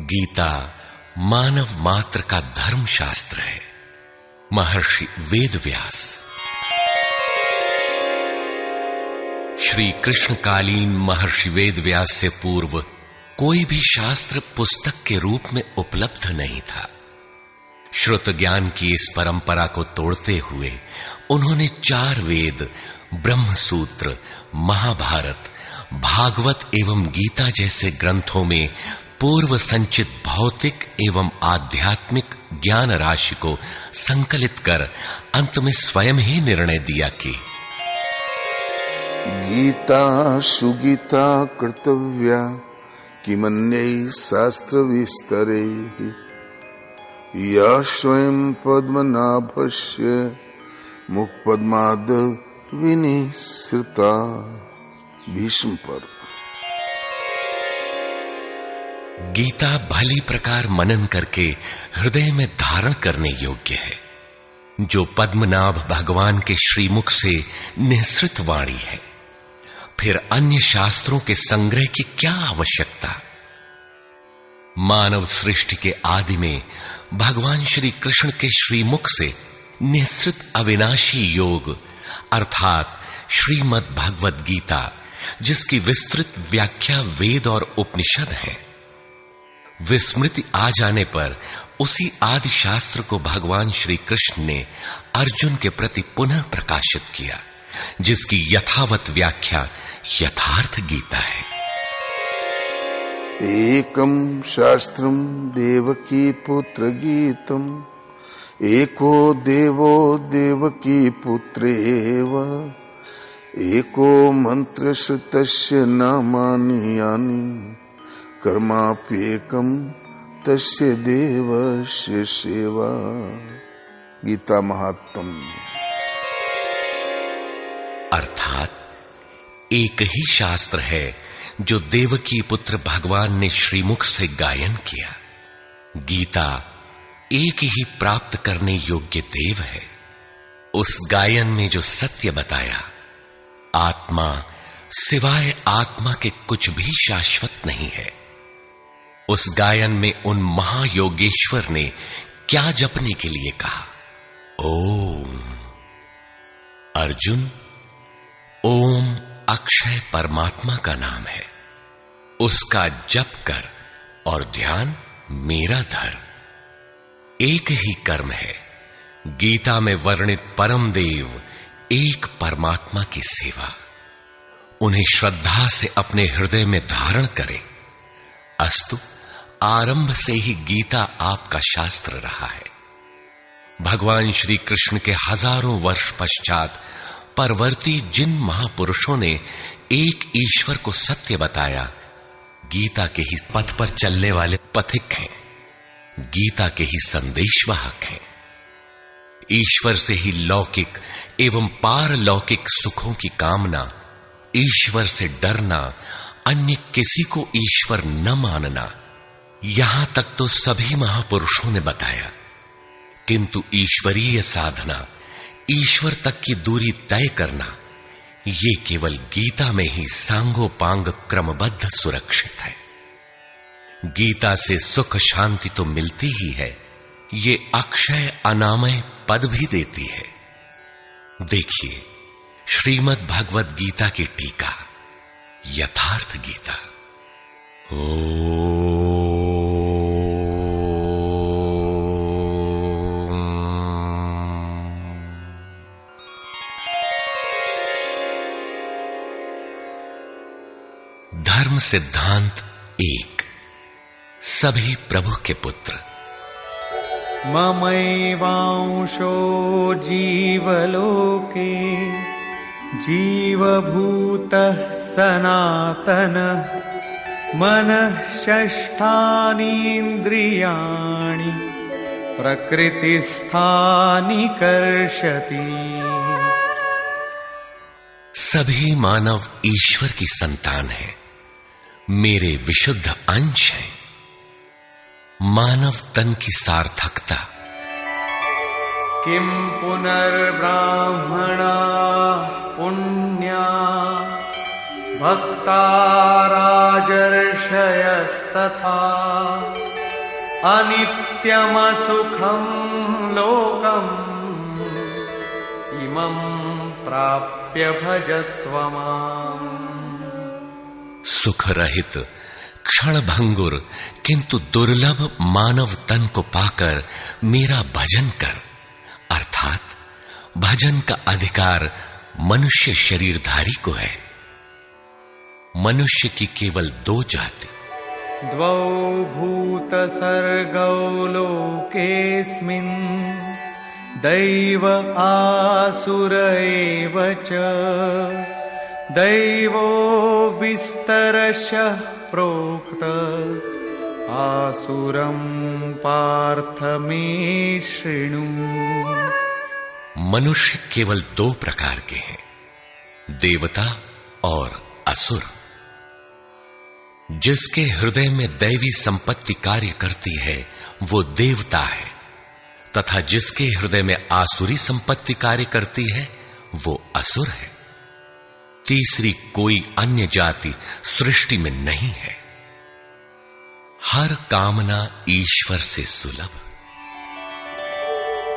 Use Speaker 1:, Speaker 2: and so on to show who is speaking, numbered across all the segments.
Speaker 1: गीता मानव मात्र का धर्म शास्त्र है। महर्षि वेदव्यास। श्री कृष्णकालीन महर्षि वेदव्यास से पूर्व कोई भी शास्त्र पुस्तक के रूप में उपलब्ध नहीं था। श्रुत ज्ञान की इस परंपरा को तोड़ते हुए उन्होंने 4 वेद, ब्रह्म सूत्र, महाभारत, भागवत एवं गीता जैसे ग्रंथों में पूर्व संचित भौतिक एवं आध्यात्मिक ज्ञान राशि को संकलित कर अंत में स्वयं ही निर्णय दिया कि
Speaker 2: गीता सुगीता कर्तव्या किमन्यै शास्त्र विस्तरे या स्वयं पद्मनाभस्य मुखपद्माद विनिसृता। भीष्म पर्व।
Speaker 1: गीता भली प्रकार मनन करके हृदय में धारण करने योग्य है, जो पद्मनाभ भगवान के श्रीमुख से निःसृत वाणी है। फिर अन्य शास्त्रों के संग्रह की क्या आवश्यकता। मानव सृष्टि के आदि में भगवान श्री कृष्ण के श्रीमुख से निःसृत अविनाशी योग अर्थात श्रीमद् भगवद गीता, जिसकी विस्तृत व्याख्या वेद और उपनिषद है, विस्मृति आ जाने पर उसी आदि शास्त्र को भगवान श्री कृष्ण ने अर्जुन के प्रति पुनः प्रकाशित किया, जिसकी यथावत व्याख्या यथार्थ गीता है।
Speaker 2: एकम शास्त्रम देवकी पुत्र गीतम एको देवो देवकी पुत्रेव एको मंत्र तस्य नामानि यानि कर्माप्येकम तस्य देवस्य सेवा। गीता महात्म्य।
Speaker 1: अर्थात एक ही शास्त्र है जो देवकी पुत्र भगवान ने श्रीमुख से गायन किया। गीता एक ही प्राप्त करने योग्य देव है। उस गायन में जो सत्य बताया, आत्मा सिवाय आत्मा के कुछ भी शाश्वत नहीं है। उस गायन में उन महायोगेश्वर ने क्या जपने के लिए कहा। ओम। अर्जुन, ओम अक्षय परमात्मा का नाम है, उसका जप कर और ध्यान मेरा धर। एक ही कर्म है। गीता में वर्णित परम देव एक परमात्मा की सेवा। उन्हें श्रद्धा से अपने हृदय में धारण करें। अस्तु, आरंभ से ही गीता आपका शास्त्र रहा है। भगवान श्री कृष्ण के हजारों वर्ष पश्चात परवर्ती जिन महापुरुषों ने एक ईश्वर को सत्य बताया, गीता के ही पथ पर चलने वाले पथिक हैं, गीता के ही संदेशवाहक हैं। ईश्वर से ही लौकिक एवं पारलौकिक सुखों की कामना, ईश्वर से डरना, अन्य किसी को ईश्वर न मानना, यहां तक तो सभी महापुरुषों ने बताया। किंतु ईश्वरीय साधना, ईश्वर तक की दूरी तय करना, ये केवल गीता में ही सांगोपांग क्रमबद्ध सुरक्षित है। गीता से सुख शांति तो मिलती ही है, ये अक्षय अनामय पद भी देती है। देखिए श्रीमद् भगवद गीता की टीका, यथार्थ गीता। धर्म सिद्धांत 1। सभी प्रभु के पुत्र।
Speaker 3: ममैवांशो जीवलोके जीवभूतः सनातनः मनः षष्ठानीन्द्रियाणि प्रकृतिस्थानि कर्षति।
Speaker 1: सभी मानव ईश्वर की संतान है, मेरे विशुद्ध अंश हैं। मानव तन की सार्थकता।
Speaker 3: किम पुनर्ब्राह्मणा पुण्या भक्ता राजर्षयस्तथा अनित्यमसुखं लोकम् इमं प्राप्य भजस्व माम्।
Speaker 1: सुख रहित क्षण भंगुर किंतु दुर्लभ मानव तन को पाकर मेरा भजन कर, अर्थात भजन का अधिकार मनुष्य शरीरधारी को है। मनुष्य की केवल दो जाति,
Speaker 3: द्वौ भूत सर्गौ लोकेस्मिन् दैव आसुर एव च। दैवो विस्तरशः प्रोक्त आसुरं पार्थ मे शृणु।
Speaker 1: मनुष्य केवल दो प्रकार के हैं, देवता और असुर। जिसके हृदय में दैवी संपत्ति कार्य करती है वो देवता है, तथा जिसके हृदय में आसुरी संपत्ति कार्य करती है वो असुर है। तीसरी कोई अन्य जाति सृष्टि में नहीं है। हर कामना ईश्वर से सुलभ।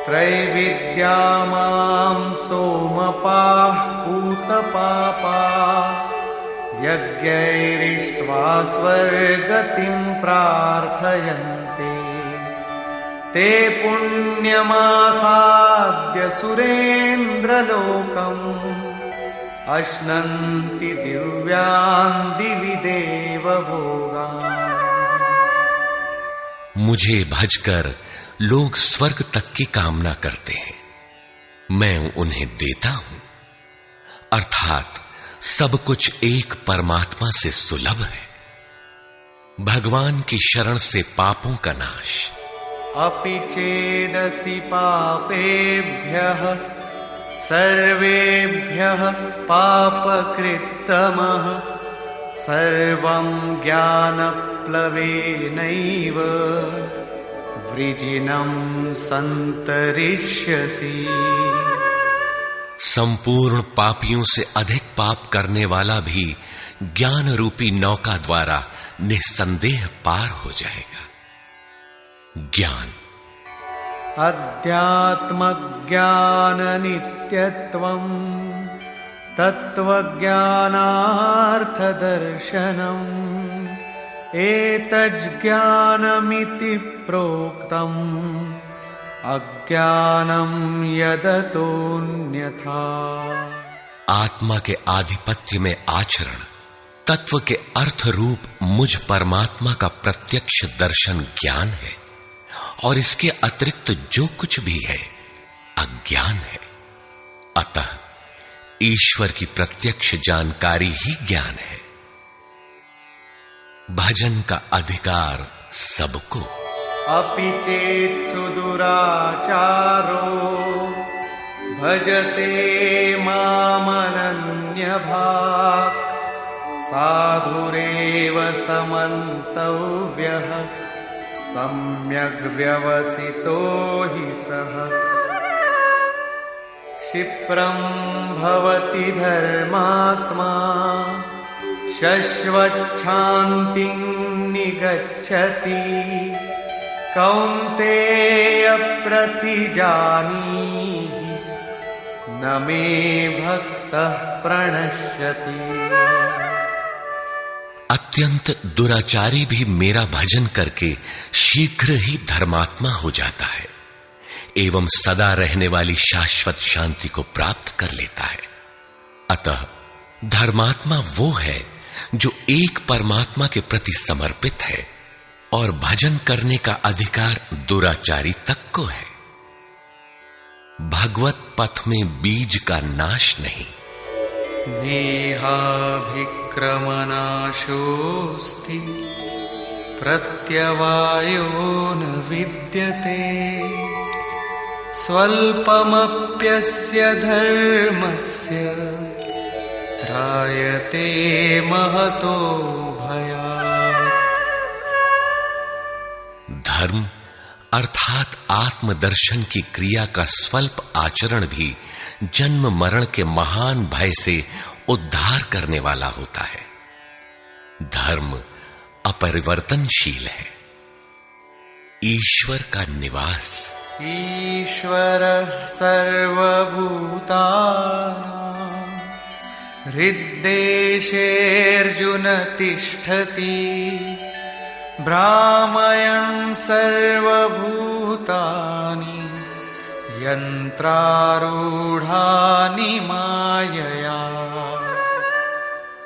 Speaker 3: त्रैविद्या मां सोमपाः पूतपापा यज्ञैरिष्ट्वा स्वर्गतिं प्रार्थयन्ते। ते पुण्यमासाद्य सुरेन्द्रलोकम् अश्नन्ति दिव्यान् दिवि देवभोगान्।
Speaker 1: मुझे भजकर लोग स्वर्ग तक की कामना करते हैं, मैं उन्हें देता हूं। अर्थात सब कुछ एक परमात्मा से सुलभ है। भगवान की शरण से पापों का नाश।
Speaker 3: अपि चेदसि पापेभ्यः सर्वेभ्यः पापकृत्तमः सर्वं ज्ञानप्लवेनैव वृजिनं सन्तरिष्यसि।
Speaker 1: संपूर्ण पापियों से अधिक पाप करने वाला भी ज्ञान रूपी नौका द्वारा निस्संदेह पार हो जाएगा। ज्ञान
Speaker 3: अध्यात्मज्ञान नित्यत्वम् तत्त्वज्ञानार्थदर्शनम् एतज्ज्ञानमिति प्रोक्तम् अज्ञानम यदतोऽन्यथा।
Speaker 1: आत्मा के आधिपत्य में आचरण, तत्व के अर्थ रूप मुझ परमात्मा का प्रत्यक्ष दर्शन ज्ञान है, और इसके अतिरिक्त जो कुछ भी है अज्ञान है। अतः ईश्वर की प्रत्यक्ष जानकारी ही ज्ञान है। भजन का अधिकार सबको।
Speaker 3: अपि चेत् सुदुराचारो भजते मामनन्यभाक् साधुरेव समन्तव्यः सम्यग् व्यवसितो हि सः। क्षिप्रं भवति धर्मात्मा शश्वच्छान्तिं निगच्छति कौन्तेय प्रतिजानीहि न मे भक्तः प्रणश्यति।
Speaker 1: अत्यंत दुराचारी भी मेरा भजन करके शीघ्र ही धर्मात्मा हो जाता है एवं सदा रहने वाली शाश्वत शांति को प्राप्त कर लेता है। अतः धर्मात्मा वो है जो एक परमात्मा के प्रति समर्पित है, और भजन करने का अधिकार दुराचारी तक को है। भगवत पथ में बीज का नाश नहीं।
Speaker 3: नेहाभिक्रमनाशोऽस्ति प्रत्यवायो न विद्यते स्वल्पमप्यस्य धर्मस्य त्रायते महतो भयात्।
Speaker 1: धर्म अर्थात आत्मदर्शन की क्रिया का स्वल्प आचरण भी जन्म मरण के महान भय से उद्धार करने वाला होता है। धर्म अपरिवर्तनशील है। ईश्वर का निवास।
Speaker 3: ईश्वरः सर्वभूतानां हृद्देशेऽर्जुन तिष्ठति भ्रामयन् सर्वभूतानि यन्त्रारूढानि मायया।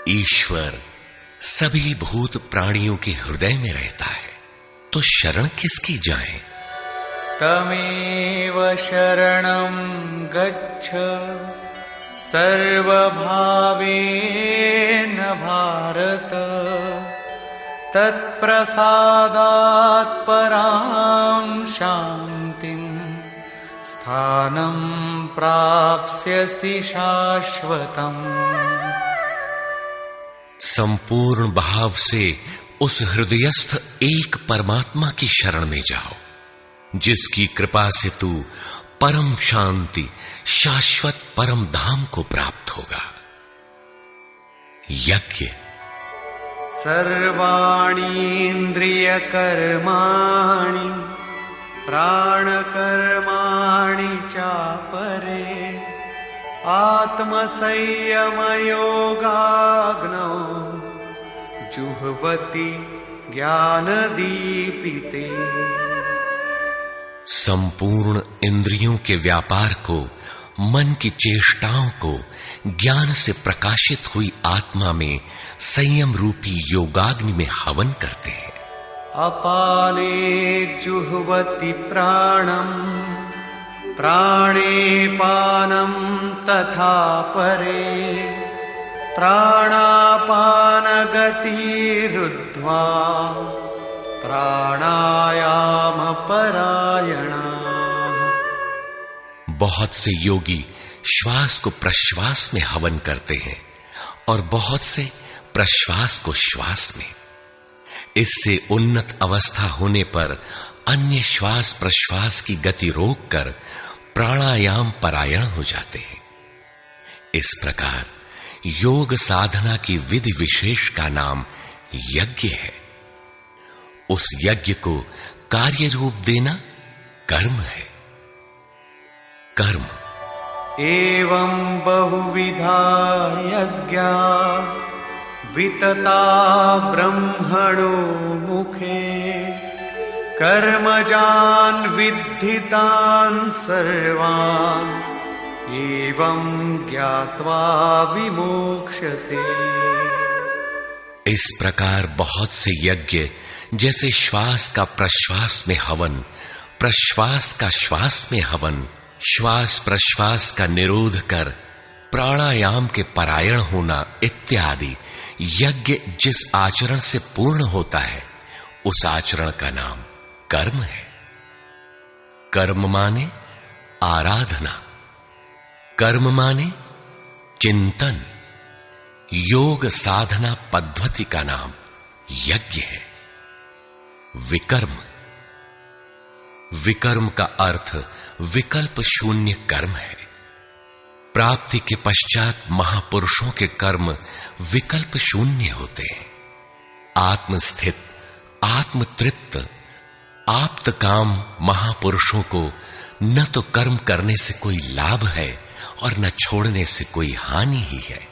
Speaker 1: ईश्वर सभी भूत प्राणियों के हृदय में रहता है, तो शरण किसकी जाएं?
Speaker 3: तमेव शरणं गच्छ सर्वभावेन भारत तत्प्रसादात् परां शान्तिं स्थानं प्राप्स्यसि शाश्वतम्।
Speaker 1: संपूर्ण भाव से उस हृदयस्थ एक परमात्मा की शरण में जाओ, जिसकी कृपा से तू परम शांति शाश्वत परम धाम को प्राप्त होगा। यज्ञ।
Speaker 3: सर्वाणि इन्द्रियकर्माणि प्राणकर्माणि चापरे आत्मसंयमयोगाग्नौ जुह्वति ज्ञानदीपिते।
Speaker 1: संपूर्ण इंद्रियों के व्यापार को, मन की चेष्टाओं को ज्ञान से प्रकाशित हुई आत्मा में संयम रूपी योगाग्नि में हवन करते हैं।
Speaker 3: अपाने जुह्वति प्राणं प्राणे पानं तथा परे प्राणापानगतिरुद्ध्वा प्राणायाम परायणा।
Speaker 1: बहुत से योगी श्वास को प्रश्वास में हवन करते हैं और बहुत से प्रश्वास को श्वास में। इससे उन्नत अवस्था होने पर अन्य श्वास प्रश्वास की गति रोककर प्राणायाम परायण हो जाते हैं। इस प्रकार योग साधना की विधि विशेष का नाम यज्ञ है। उस यज्ञ को कार्य रूप देना कर्म है। कर्म।
Speaker 3: एवं बहुविधा यज्ञा वितता ब्रह्मणो मुखे कर्मजान् विद्धितान् सर्वान् एवं ज्ञात्वा विमोक्ष्यसे।
Speaker 1: इस प्रकार बहुत से यज्ञ जैसे श्वास का प्रश्वास में हवन, प्रश्वास का श्वास में हवन, श्वास प्रश्वास का निरोध कर प्राणायाम के परायण होना इत्यादि यज्ञ जिस आचरण से पूर्ण होता है, उस आचरण का नाम कर्म है। कर्म माने आराधना, कर्म माने चिंतन। योग साधना पद्धति का नाम यज्ञ है। विकर्म। विकर्म का अर्थ विकल्प शून्य कर्म है। प्राप्ति के पश्चात महापुरुषों के कर्म विकल्प शून्य होते हैं। आत्मस्थित, आत्मतृप्त, आप्त काम महापुरुषों को न तो कर्म करने से कोई लाभ है और न छोड़ने से कोई हानि ही है।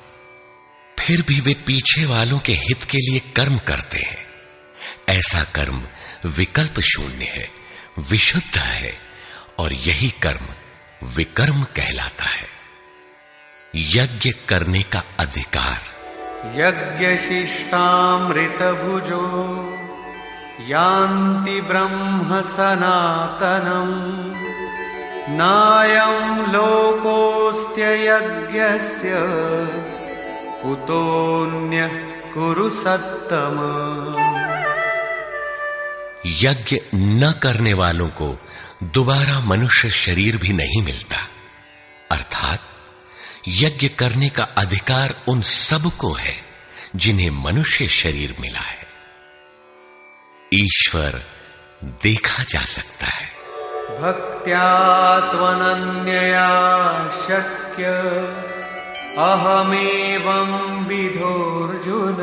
Speaker 1: फिर भी वे पीछे वालों के हित के लिए कर्म करते हैं। ऐसा कर्म विकल्प शून्य है, विशुद्ध है, और यही कर्म विकर्म कहलाता है। यज्ञ करने का अधिकार।
Speaker 3: यज्ञ शिष्टामृत भुजो यान्ति ब्रह्म सनातनम् नायं लोकोऽस्त्य यज्ञस्य कुतोऽन्यः कुरु सत्तम।
Speaker 1: यज्ञ न करने वालों को दोबारा मनुष्य शरीर भी नहीं मिलता। अर्थात यज्ञ करने का अधिकार उन सब को है जिन्हें मनुष्य शरीर मिला है। ईश्वर देखा जा सकता है।
Speaker 3: भक्त्या त्वनन्यया शक्य अहमेवं विधोऽर्जुन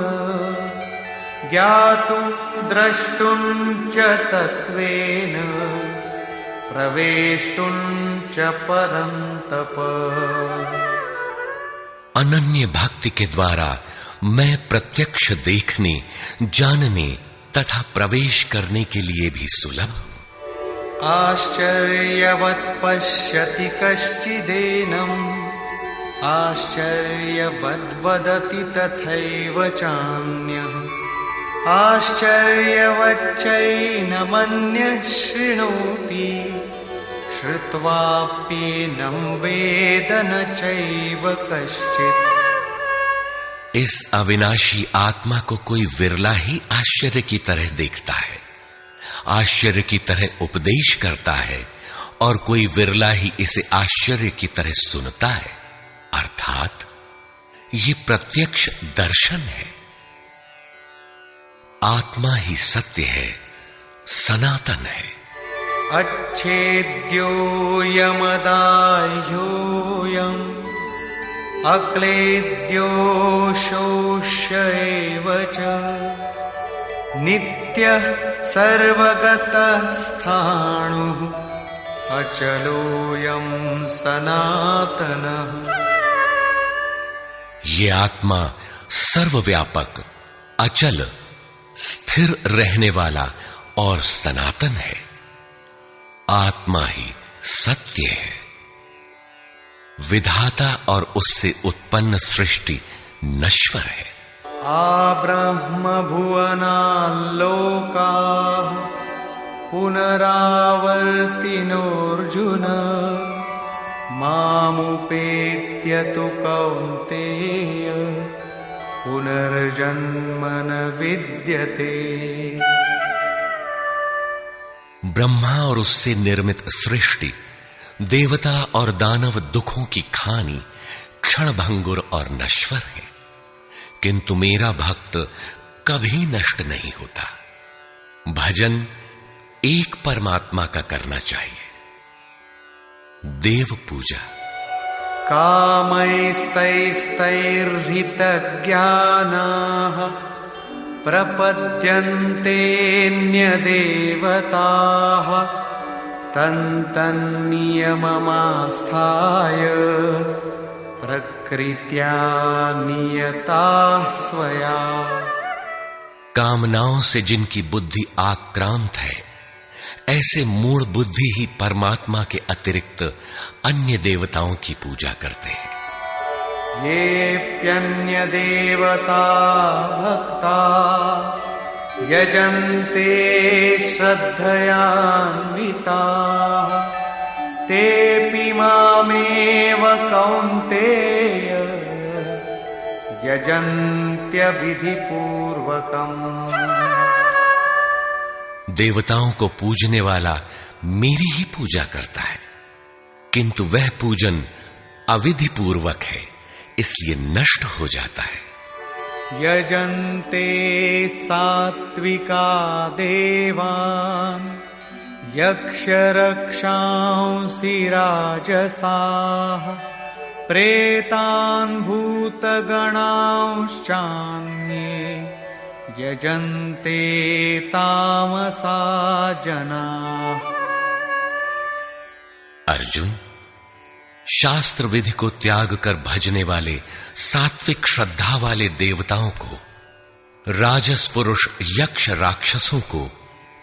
Speaker 3: ज्ञातुं द्रष्टुं च तत्त्वेन प्रवेष्टुं च परन्तप।
Speaker 1: अनन्य भक्ति के द्वारा मैं प्रत्यक्ष देखने, जानने तथा प्रवेश करने के लिए भी सुलभ हूं।
Speaker 3: आश्चर्यवत् पश्यति कश्चिदेनम्, आश्चर्यवद् वदति तथैव चान्यः, आश्चर्यवच्चैनमन्यः शृणोति, श्रुत्वाप्येनं वेद न चैव कश्चित्।
Speaker 1: इस अविनाशी आत्मा को कोई विरला ही आश्चर्य की तरह देखता है, आश्चर्य की तरह उपदेश करता है, और कोई विरला ही इसे आश्चर्य की तरह सुनता है। अर्थात ये प्रत्यक्ष दर्शन है। आत्मा ही सत्य है, सनातन है।
Speaker 3: अच्छेद्योऽयमदाह्योऽयम् अक्लेद्यो शोष्य एव च, नित्यः सर्वगतः स्थाणुः अचलोऽयं सनातनः।
Speaker 1: ये आत्मा सर्वव्यापक, अचल, स्थिर रहने वाला और सनातन है। आत्मा ही सत्य है। विधाता और उससे उत्पन्न सृष्टि नश्वर है।
Speaker 3: आब्रह्म भुवनाल्लोकाः पुनरावर्तिनोऽर्जुन, मामुपेत्य तु कौन्तेय पुनर्जन्म न विद्यते।
Speaker 1: ब्रह्मा और उससे निर्मित सृष्टि, देवता और दानव दुखों की खानी, क्षणभंगुर और नश्वर है, किंतु मेरा भक्त कभी नष्ट नहीं होता। भजन एक परमात्मा का करना चाहिए। देव पूजा।
Speaker 3: कामैस्तैस्तैर्हितज्ञानाः प्रपद्यन्तेऽन्यदेवताः, तन्तन्नियममास्थाय प्रकृत्या नियताः स्वया।
Speaker 1: कामनाओं से जिनकी बुद्धि आक्रांत है, ऐसे मूढ़ बुद्धि ही परमात्मा के अतिरिक्त अन्य देवताओं की पूजा करते हैं।
Speaker 3: येऽप्यन्यदेवता भक्ता यजन्ते श्रद्धयान्विताः, तेऽपि मामेव कौन्तेय यजन्त्यविधिपूर्वकम्।
Speaker 1: देवताओं को पूजने वाला मेरी ही पूजा करता है, किंतु वह पूजन अविधि पूर्वक है, इसलिए नष्ट हो जाता है।
Speaker 3: यजन्ते सात्विका देवान् यक्षरक्षांसि राजसाः, प्रेतान् भूतगणांश्चान्ये यजन्ते तामसा जनाः।
Speaker 1: अर्जुन, शास्त्र विधि को त्याग कर भजने वाले सात्विक श्रद्धा वाले देवताओं को, राजस पुरुष यक्ष राक्षसों को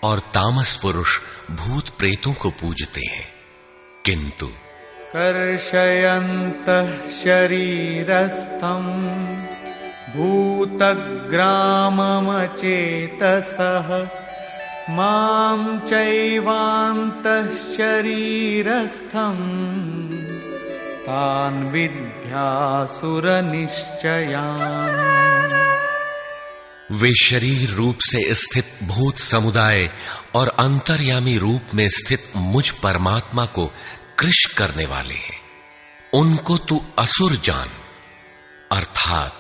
Speaker 1: और तामस पुरुष भूत प्रेतों को पूजते हैं, किंतु
Speaker 3: कर्षयन्तः शरीरस्थं भूतग्राममचेतसः, मां चैवान्तः शरीरस्थम् तान् विद्यासुरनिश्चयान्।
Speaker 1: वे शरीर रूप से स्थित भूत समुदाय और अंतर्यामी रूप में स्थित मुझ परमात्मा को कृश करने वाले हैं। उनको तू असुर जान। अर्थात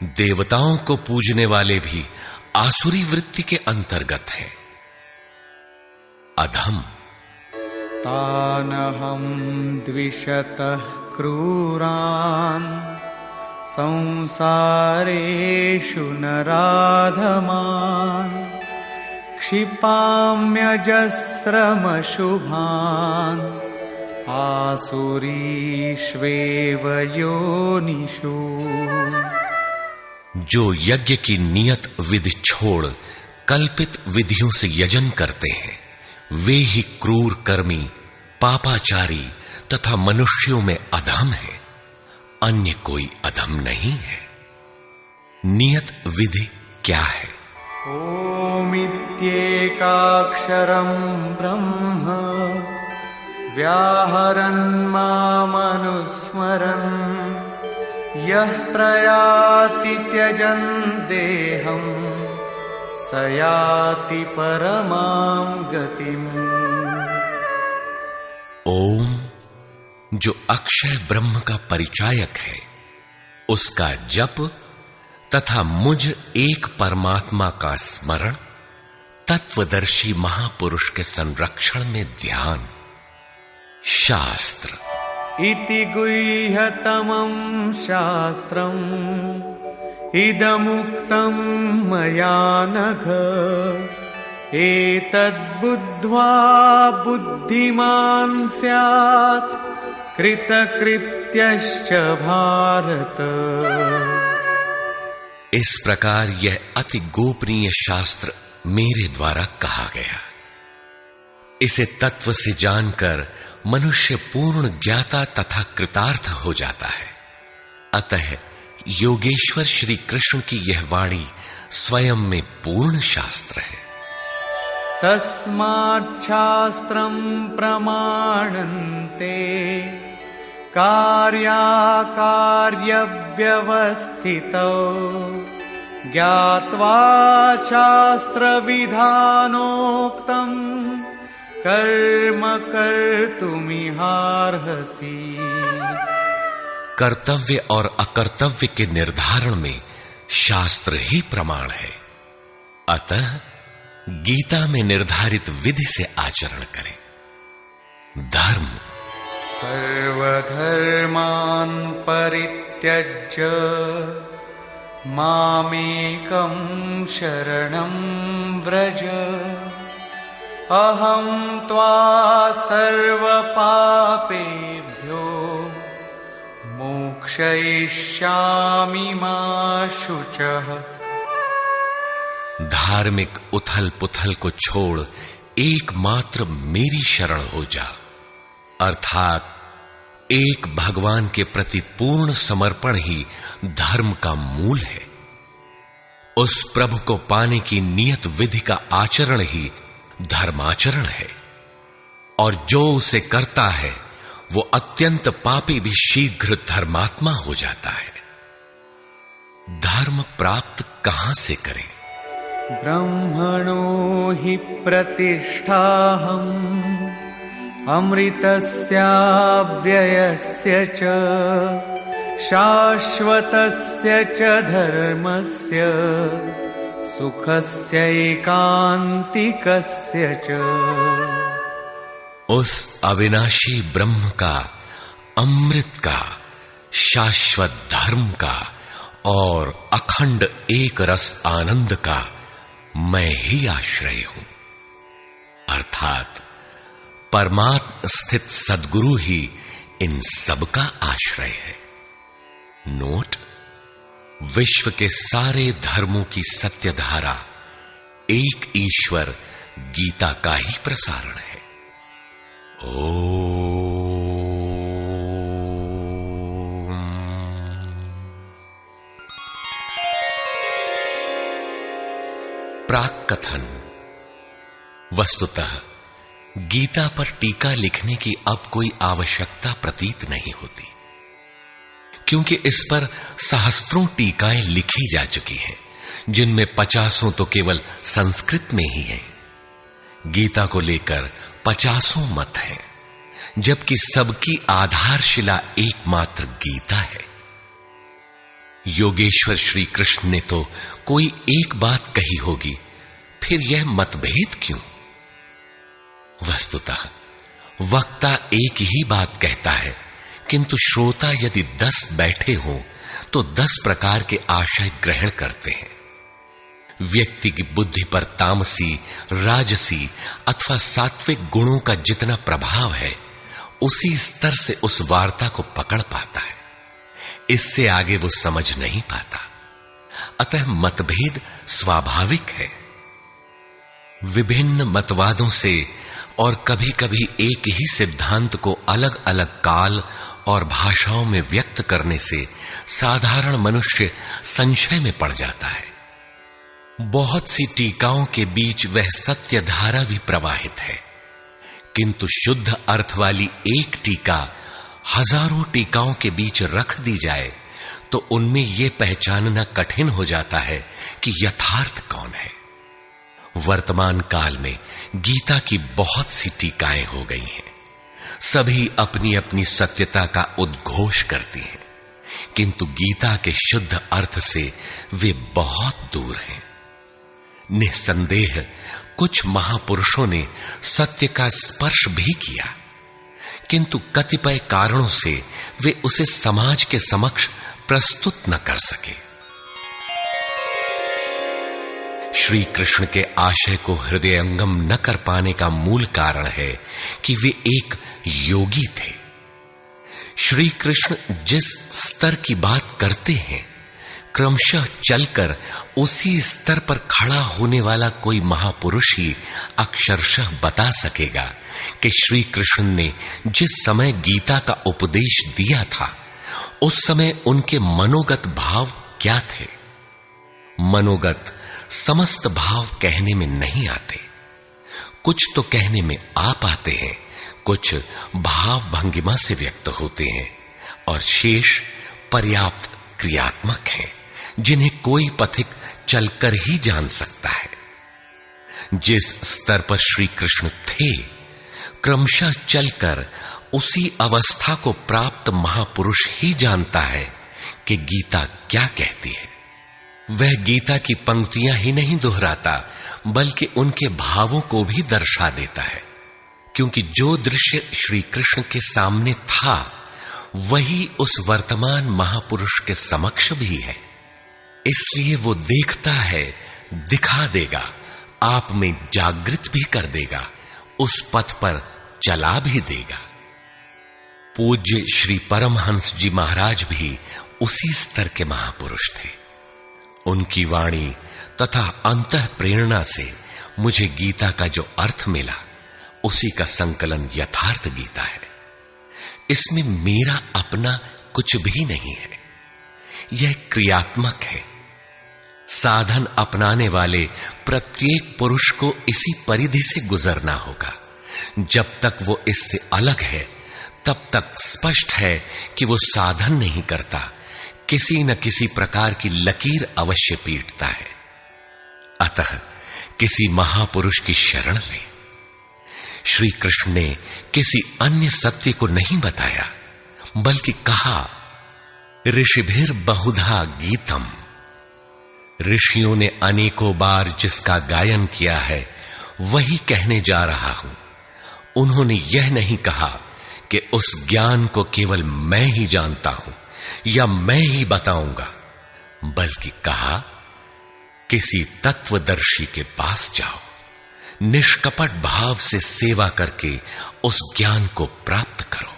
Speaker 1: देवताओं को पूजने वाले भी आसुरी वृत्ति के अंतर्गत हैं। अधम।
Speaker 3: तानहं द्विषतः क्रूरान् संसारेषु नराधमान् क्षिपाम्यजस्रमशुभान् आसुरीष्वेव योनिषु।
Speaker 1: जो यज्ञ की नियत विधि छोड़ कल्पित विधियों से यजन करते हैं, वे ही क्रूर कर्मी, पापाचारी तथा मनुष्यों में अधम है। अन्य कोई अधम नहीं है। नियत विधि क्या है?
Speaker 3: ओमित्येकाक्षरं ब्रह्म व्याहरन् मामनुस्मरन् यः प्रयाति त्यजन् देहं स याति परमां गतिम्।
Speaker 1: ओम, जो अक्षय ब्रह्म का परिचायक है, उसका जप तथा मुझ एक परमात्मा का स्मरण, तत्वदर्शी महापुरुष के संरक्षण में ध्यान। शास्त्र
Speaker 3: इति गुह्यतमं शास्त्रम् इदमुक्तं मया नघ एतद्बुद्ध्वा बुद्धिमान् स्यात् कृतकृत्यश्च भारत।
Speaker 1: इस प्रकार यह अति गोपनीय शास्त्र मेरे द्वारा कहा गया। इसे तत्व से जानकर मनुष्य पूर्ण ज्ञाता तथा कृतार्थ हो जाता है। अतः योगेश्वर श्री कृष्ण की यह वाणी स्वयं में पूर्ण शास्त्र है।
Speaker 3: तस्माच्छास्त्रं प्रमाणन्ते कार्याकार्यव्यवस्थितौ ज्ञात्वा शास्त्रविधानोक्तं कर्म कर्तुमिहार्हसि।
Speaker 1: कर्तव्य और अकर्तव्य के निर्धारण में शास्त्र ही प्रमाण है। अतः गीता में निर्धारित विधि से आचरण करें। धर्म
Speaker 3: सर्वधर्मान् परित्यज्य मामेकं शरणं व्रज अहं त्वा सर्वपापेभ्यो मोक्षयिष्यामि मा शुचः।
Speaker 1: धार्मिक उथल पुथल को छोड़ एकमात्र मेरी शरण हो जा, अर्थात एक भगवान के प्रति पूर्ण समर्पण ही धर्म का मूल है। उस प्रभु को पाने की नियत विधि का आचरण ही धर्माचरण है, और जो उसे करता है वो अत्यंत पापी भी शीघ्र धर्मात्मा हो जाता है। धर्म प्राप्त कहां से करें?
Speaker 3: ब्रह्मणो हि प्रतिष्ठाहम् अमृतस्याव्ययस्य च शाश्वतस्य च धर्मस्य सुखस्यैकान्तिकस्य च।
Speaker 1: उस अविनाशी ब्रह्म का, अमृत का, शाश्वत धर्म का और अखंड एक रस आनंद का मैं ही आश्रय हूं, अर्थात परमात्म स्थित सद्गुरु ही इन सब का आश्रय है। नोट: विश्व के सारे धर्मों की सत्यधारा एक ईश्वर गीता का ही प्रसारण है। प्राक कथन। वस्तुतः गीता पर टीका लिखने की अब कोई आवश्यकता प्रतीत नहीं होती, क्योंकि इस पर सहस्त्रों टीकाएं लिखी जा चुकी हैं, जिनमें 50 तो केवल संस्कृत में ही है। गीता को लेकर 50 मत है, जबकि सबकी आधारशिला एकमात्र गीता है। योगेश्वर श्री कृष्ण ने तो कोई एक बात कही होगी, फिर यह मतभेद क्यों? वस्तुतः वक्ता एक ही बात कहता है, किंतु श्रोता यदि 10 बैठे हों तो तो 10 प्रकार के आशय ग्रहण करते हैं। व्यक्ति की बुद्धि पर तामसी, राजसी अथवा सात्विक गुणों का जितना प्रभाव है, उसी स्तर से उस वार्ता को पकड़ पाता है। इससे आगे वो समझ नहीं पाता। अतः मतभेद स्वाभाविक है। विभिन्न मतवादों से और कभी-कभी एक ही सिद्धांत को अलग अलग काल और भाषाओं में व्यक्त करने से साधारण मनुष्य संशय में पड़ जाता है। बहुत सी टीकाओं के बीच वह सत्य धारा भी प्रवाहित है, किंतु शुद्ध अर्थ वाली एक टीका हजारों टीकाओं के बीच रख दी जाए तो उनमें यह पहचानना कठिन हो जाता है कि यथार्थ कौन है। वर्तमान काल में गीता की बहुत सी टीकाएं हो गई हैं। सभी अपनी अपनी सत्यता का उद्घोष करती हैं, किंतु गीता के शुद्ध अर्थ से वे बहुत दूर हैं। निस्संदेह कुछ महापुरुषों ने सत्य का स्पर्श भी किया, किंतु कतिपय कारणों से वे उसे समाज के समक्ष प्रस्तुत न कर सके। श्री कृष्ण के आशय को हृदयंगम न कर पाने का मूल कारण है कि वे एक योगी थे। श्री कृष्ण जिस स्तर की बात करते हैं, क्रमशः चलकर उसी स्तर पर खड़ा होने वाला कोई महापुरुष ही अक्षरशः बता सकेगा कि श्री कृष्ण ने जिस समय गीता का उपदेश दिया था, उस समय उनके मनोगत भाव क्या थे। मनोगत समस्त भाव कहने में नहीं आते। कुछ तो कहने में आ पाते हैं, कुछ भाव भंगिमा से व्यक्त होते हैं, और शेष पर्याप्त क्रियात्मक हैं, जिन्हें कोई पथिक चलकर ही जान सकता है। जिस स्तर पर श्री कृष्ण थे, क्रमशः चलकर उसी अवस्था को प्राप्त महापुरुष ही जानता है कि गीता क्या कहती है। वह गीता की पंक्तियां ही नहीं दोहराता, बल्कि उनके भावों को भी दर्शा देता है, क्योंकि जो दृश्य श्री कृष्ण के सामने था, वही उस वर्तमान महापुरुष के समक्ष भी है। इसलिए वो देखता है, दिखा देगा, आप में जागृत भी कर देगा, उस पथ पर चला भी देगा। पूज्य श्री परमहंस जी महाराज भी उसी स्तर के महापुरुष थे। उनकी वाणी तथा अंतः प्रेरणा से मुझे गीता का जो अर्थ मिला, उसी का संकलन यथार्थ गीता है। इसमें मेरा अपना कुछ भी नहीं है। यह क्रियात्मक है। साधन अपनाने वाले प्रत्येक पुरुष को इसी परिधि से गुजरना होगा। जब तक वो इससे अलग है, तब तक स्पष्ट है कि वो साधन नहीं करता, किसी न किसी प्रकार की लकीर अवश्य पीटता है। अतः किसी महापुरुष की शरण ले। श्री कृष्ण ने किसी अन्य सत्य को नहीं बताया, बल्कि कहा, ऋषिभिर बहुधा गीतम। ऋषियों ने अनेकों बार जिसका गायन किया है, वही कहने जा रहा हूं। उन्होंने यह नहीं कहा कि उस ज्ञान को केवल मैं ही जानता हूं या मैं ही बताऊंगा, बल्कि कहा, किसी तत्वदर्शी के पास जाओ, निष्कपट भाव से सेवा करके उस ज्ञान को प्राप्त करो।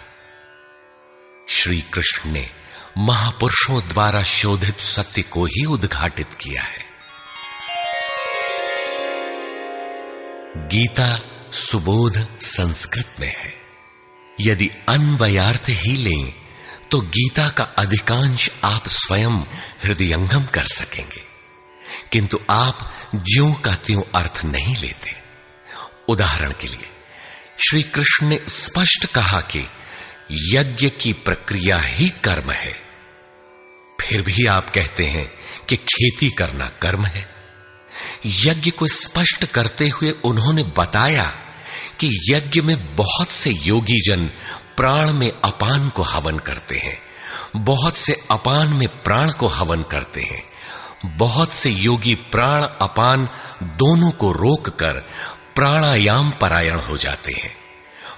Speaker 1: श्री कृष्ण ने महापुरुषों द्वारा शोधित सत्य को ही उद्घाटित किया है। गीता सुबोध संस्कृत में है। यदि अन्वयार्थ ही लें तो गीता का अधिकांश आप स्वयं हृदयंगम कर सकेंगे, किंतु आप ज्यों का त्यों अर्थ नहीं लेते। उदाहरण के लिए श्री कृष्ण ने स्पष्ट कहा कि यज्ञ की प्रक्रिया ही कर्म है, फिर भी आप कहते हैं कि खेती करना कर्म है। यज्ञ को स्पष्ट करते हुए उन्होंने बताया कि यज्ञ में बहुत से योगी जन प्राण में अपान को हवन करते हैं, बहुत से अपान में प्राण को हवन करते हैं, बहुत से योगी प्राण अपान दोनों को रोककर प्राणायाम परायण हो जाते हैं,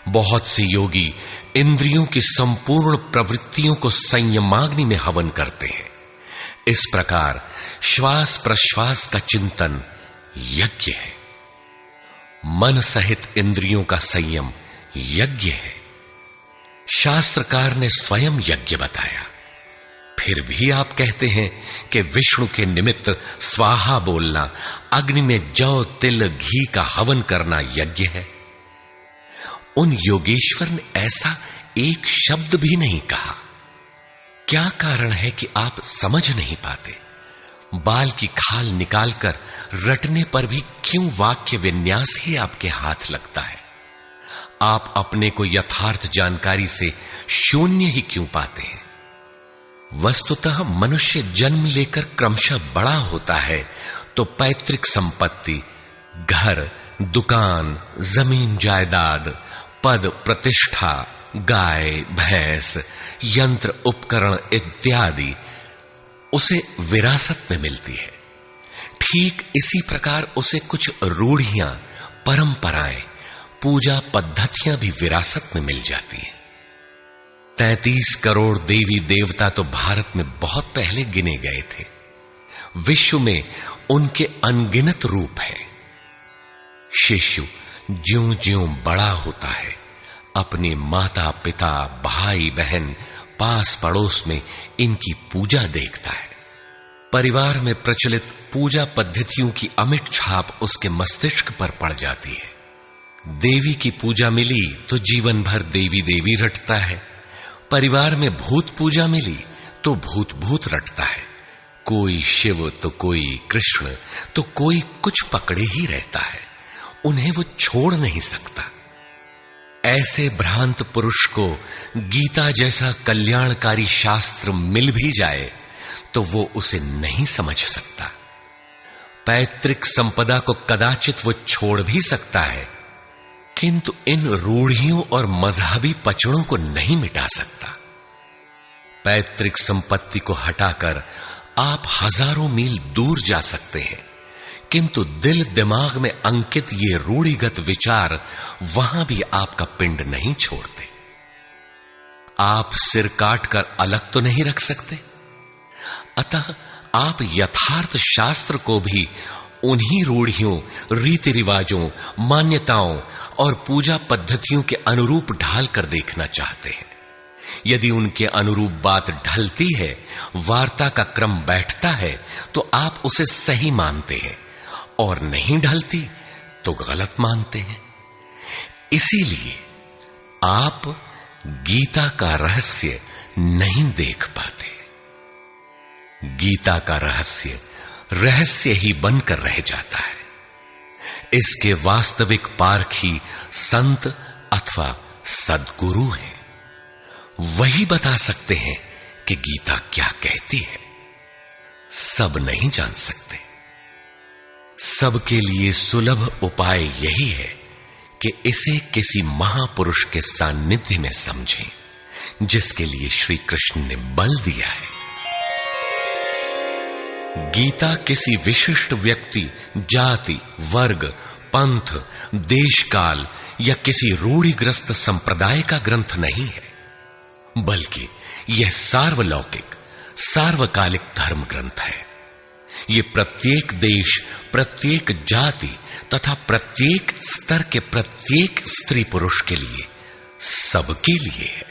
Speaker 1: बहुत से योगी इंद्रियों की संपूर्ण प्रवृत्तियों को संयमाग्नि में हवन करते हैं, इस प्रकार श्वास प्रश्वास का चिंतन यज्ञ है। मन सहित इंद्रियों का संयम यज्ञ है। शास्त्रकार ने स्वयं यज्ञ बताया, फिर भी आप कहते हैं कि विष्णु के निमित्त स्वाहा बोलना, अग्नि में जौ तिल घी का हवन करना यज्ञ है। उन योगेश्वर ने ऐसा एक शब्द भी नहीं कहा। क्या कारण है कि आप समझ नहीं पाते? बाल की खाल निकालकर रटने पर भी क्यों वाक्य विन्यास ही आपके हाथ लगता है? आप अपने को यथार्थ जानकारी से शून्य ही क्यों पाते हैं? वस्तुतः मनुष्य जन्म लेकर क्रमशः बड़ा होता है तो पैतृक संपत्ति, घर, दुकान, जमीन जायदाद, पद प्रतिष्ठा, गाय भैंस, यंत्र उपकरण इत्यादि उसे विरासत में मिलती है। ठीक इसी प्रकार उसे कुछ रूढ़ियां, परंपराएं, पूजा पद्धतियां भी विरासत में मिल जाती हैं। 33 करोड़ देवी देवता तो भारत में बहुत पहले गिने गए थे। विश्व में उनके अनगिनत रूप हैं। शिशु ज्यों ज्यों बड़ा होता है, अपने माता पिता, भाई बहन, पास पड़ोस में इनकी पूजा देखता है। परिवार में प्रचलित पूजा पद्धतियों की अमिट छाप उसके मस्तिष्क पर पड़ जाती है। देवी की पूजा मिली तो जीवन भर देवी देवी रटता है। परिवार में भूत पूजा मिली तो भूत भूत रटता है। कोई शिव तो कोई कृष्ण तो कोई कुछ पकड़े ही रहता है। उन्हें वो छोड़ नहीं सकता। ऐसे भ्रांत पुरुष को गीता जैसा कल्याणकारी शास्त्र मिल भी जाए तो वो उसे नहीं समझ सकता। पैतृक संपदा को कदाचित वो छोड़ भी सकता है, किंतु इन रूढ़ियों और मजहबी पचड़ों को नहीं मिटा सकता। पैतृक संपत्ति को हटाकर आप हजारों मील दूर जा सकते हैं, किंतु दिल दिमाग में अंकित ये रूढ़िगत विचार वहां भी आपका पिंड नहीं छोड़ते। आप सिर काटकर अलग तो नहीं रख सकते। अतः आप यथार्थ शास्त्र को भी उन्हीं रूढ़ियों, रीति रिवाजों, मान्यताओं और पूजा पद्धतियों के अनुरूप ढाल कर देखना चाहते हैं। यदि उनके अनुरूप बात ढलती है, वार्ता का क्रम बैठता है, तो आप उसे सही मानते हैं, और नहीं ढलती तो गलत मानते हैं। इसीलिए आप गीता का रहस्य नहीं देख पाते। गीता का रहस्य रहस्य ही बनकर रह जाता है। इसके वास्तविक पारखी संत अथवा सद्गुरु हैं। वही बता सकते हैं कि गीता क्या कहती है। सब नहीं जान सकते। सबके लिए सुलभ उपाय यही है कि इसे किसी महापुरुष के सानिध्य में समझें, जिसके लिए श्री कृष्ण ने बल दिया है। गीता किसी विशिष्ट व्यक्ति, जाति, वर्ग, पंथ, देश काल या किसी रूढ़िग्रस्त संप्रदाय का ग्रंथ नहीं है, बल्कि यह सार्वलौकिक, सार्वकालिक धर्म ग्रंथ है। यह प्रत्येक देश, प्रत्येक जाति तथा प्रत्येक स्तर के प्रत्येक स्त्री पुरुष के लिए, सबके लिए है।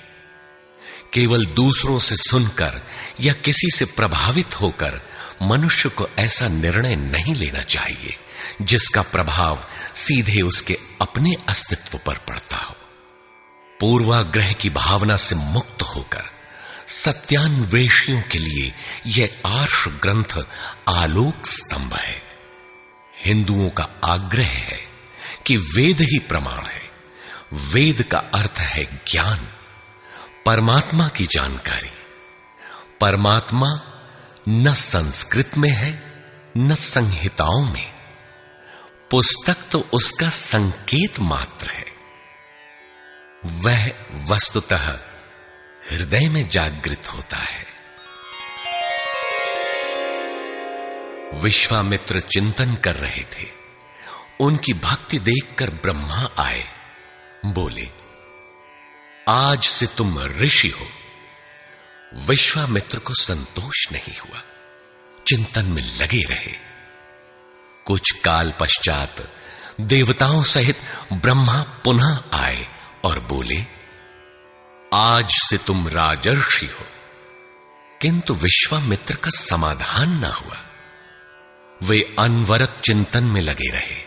Speaker 1: केवल दूसरों से सुनकर या किसी से प्रभावित होकर मनुष्य को ऐसा निर्णय नहीं लेना चाहिए जिसका प्रभाव सीधे उसके अपने अस्तित्व पर पड़ता हो। पूर्वाग्रह की भावना से मुक्त होकर सत्यान्वेषियों के लिए यह आर्ष ग्रंथ आलोक स्तंभ है। हिंदुओं का आग्रह है कि वेद ही प्रमाण है। वेद का अर्थ है ज्ञान, परमात्मा की जानकारी। परमात्मा न संस्कृत में है न संहिताओं में। पुस्तक तो उसका संकेत मात्र है। वह वस्तुतः हृदय में जागृत होता है। विश्वामित्र चिंतन कर रहे थे। उनकी भक्ति देखकर ब्रह्मा आए। बोले, आज से तुम ऋषि हो। विश्वामित्र को संतोष नहीं हुआ। चिंतन में लगे रहे। कुछ काल पश्चात देवताओं सहित ब्रह्मा पुनः आए और बोले, आज से तुम राजर्षि हो। किंतु विश्वामित्र का समाधान न हुआ। वे अनवरत चिंतन में लगे रहे।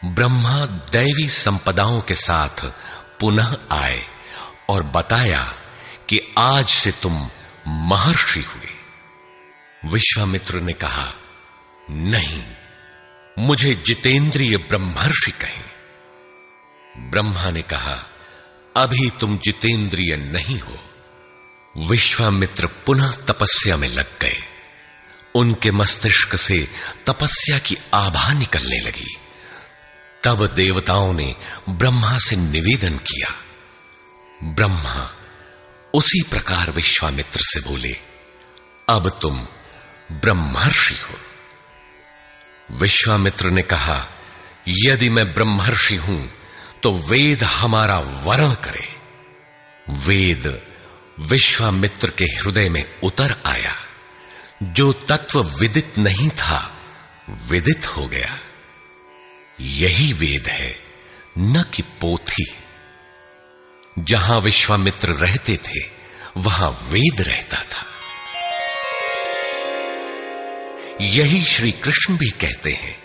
Speaker 1: ब्रह्मा दैवी संपदाओं के साथ पुनः आए और बताया कि आज से तुम महर्षि हुए। विश्वामित्र ने कहा, नहीं, मुझे जितेंद्रिय ब्रह्मर्षि कहें। ब्रह्मा ने कहा, अभी तुम जितेंद्रिय नहीं हो। विश्वामित्र पुनः तपस्या में लग गए। उनके मस्तिष्क से तपस्या की आभा निकलने लगी। तब देवताओं ने ब्रह्मा से निवेदन किया। ब्रह्मा उसी प्रकार विश्वामित्र से बोले, अब तुम ब्रह्मर्षि हो। विश्वामित्र ने कहा, यदि मैं ब्रह्मर्षि हूं तो वेद हमारा वर्ण करे। वेद विश्वामित्र के हृदय में उतर आया। जो तत्व विदित नहीं था, विदित हो गया। यही वेद है, न कि पोथी। जहां विश्वामित्र रहते थे, वहां वेद रहता था। यही श्री कृष्ण भी कहते हैं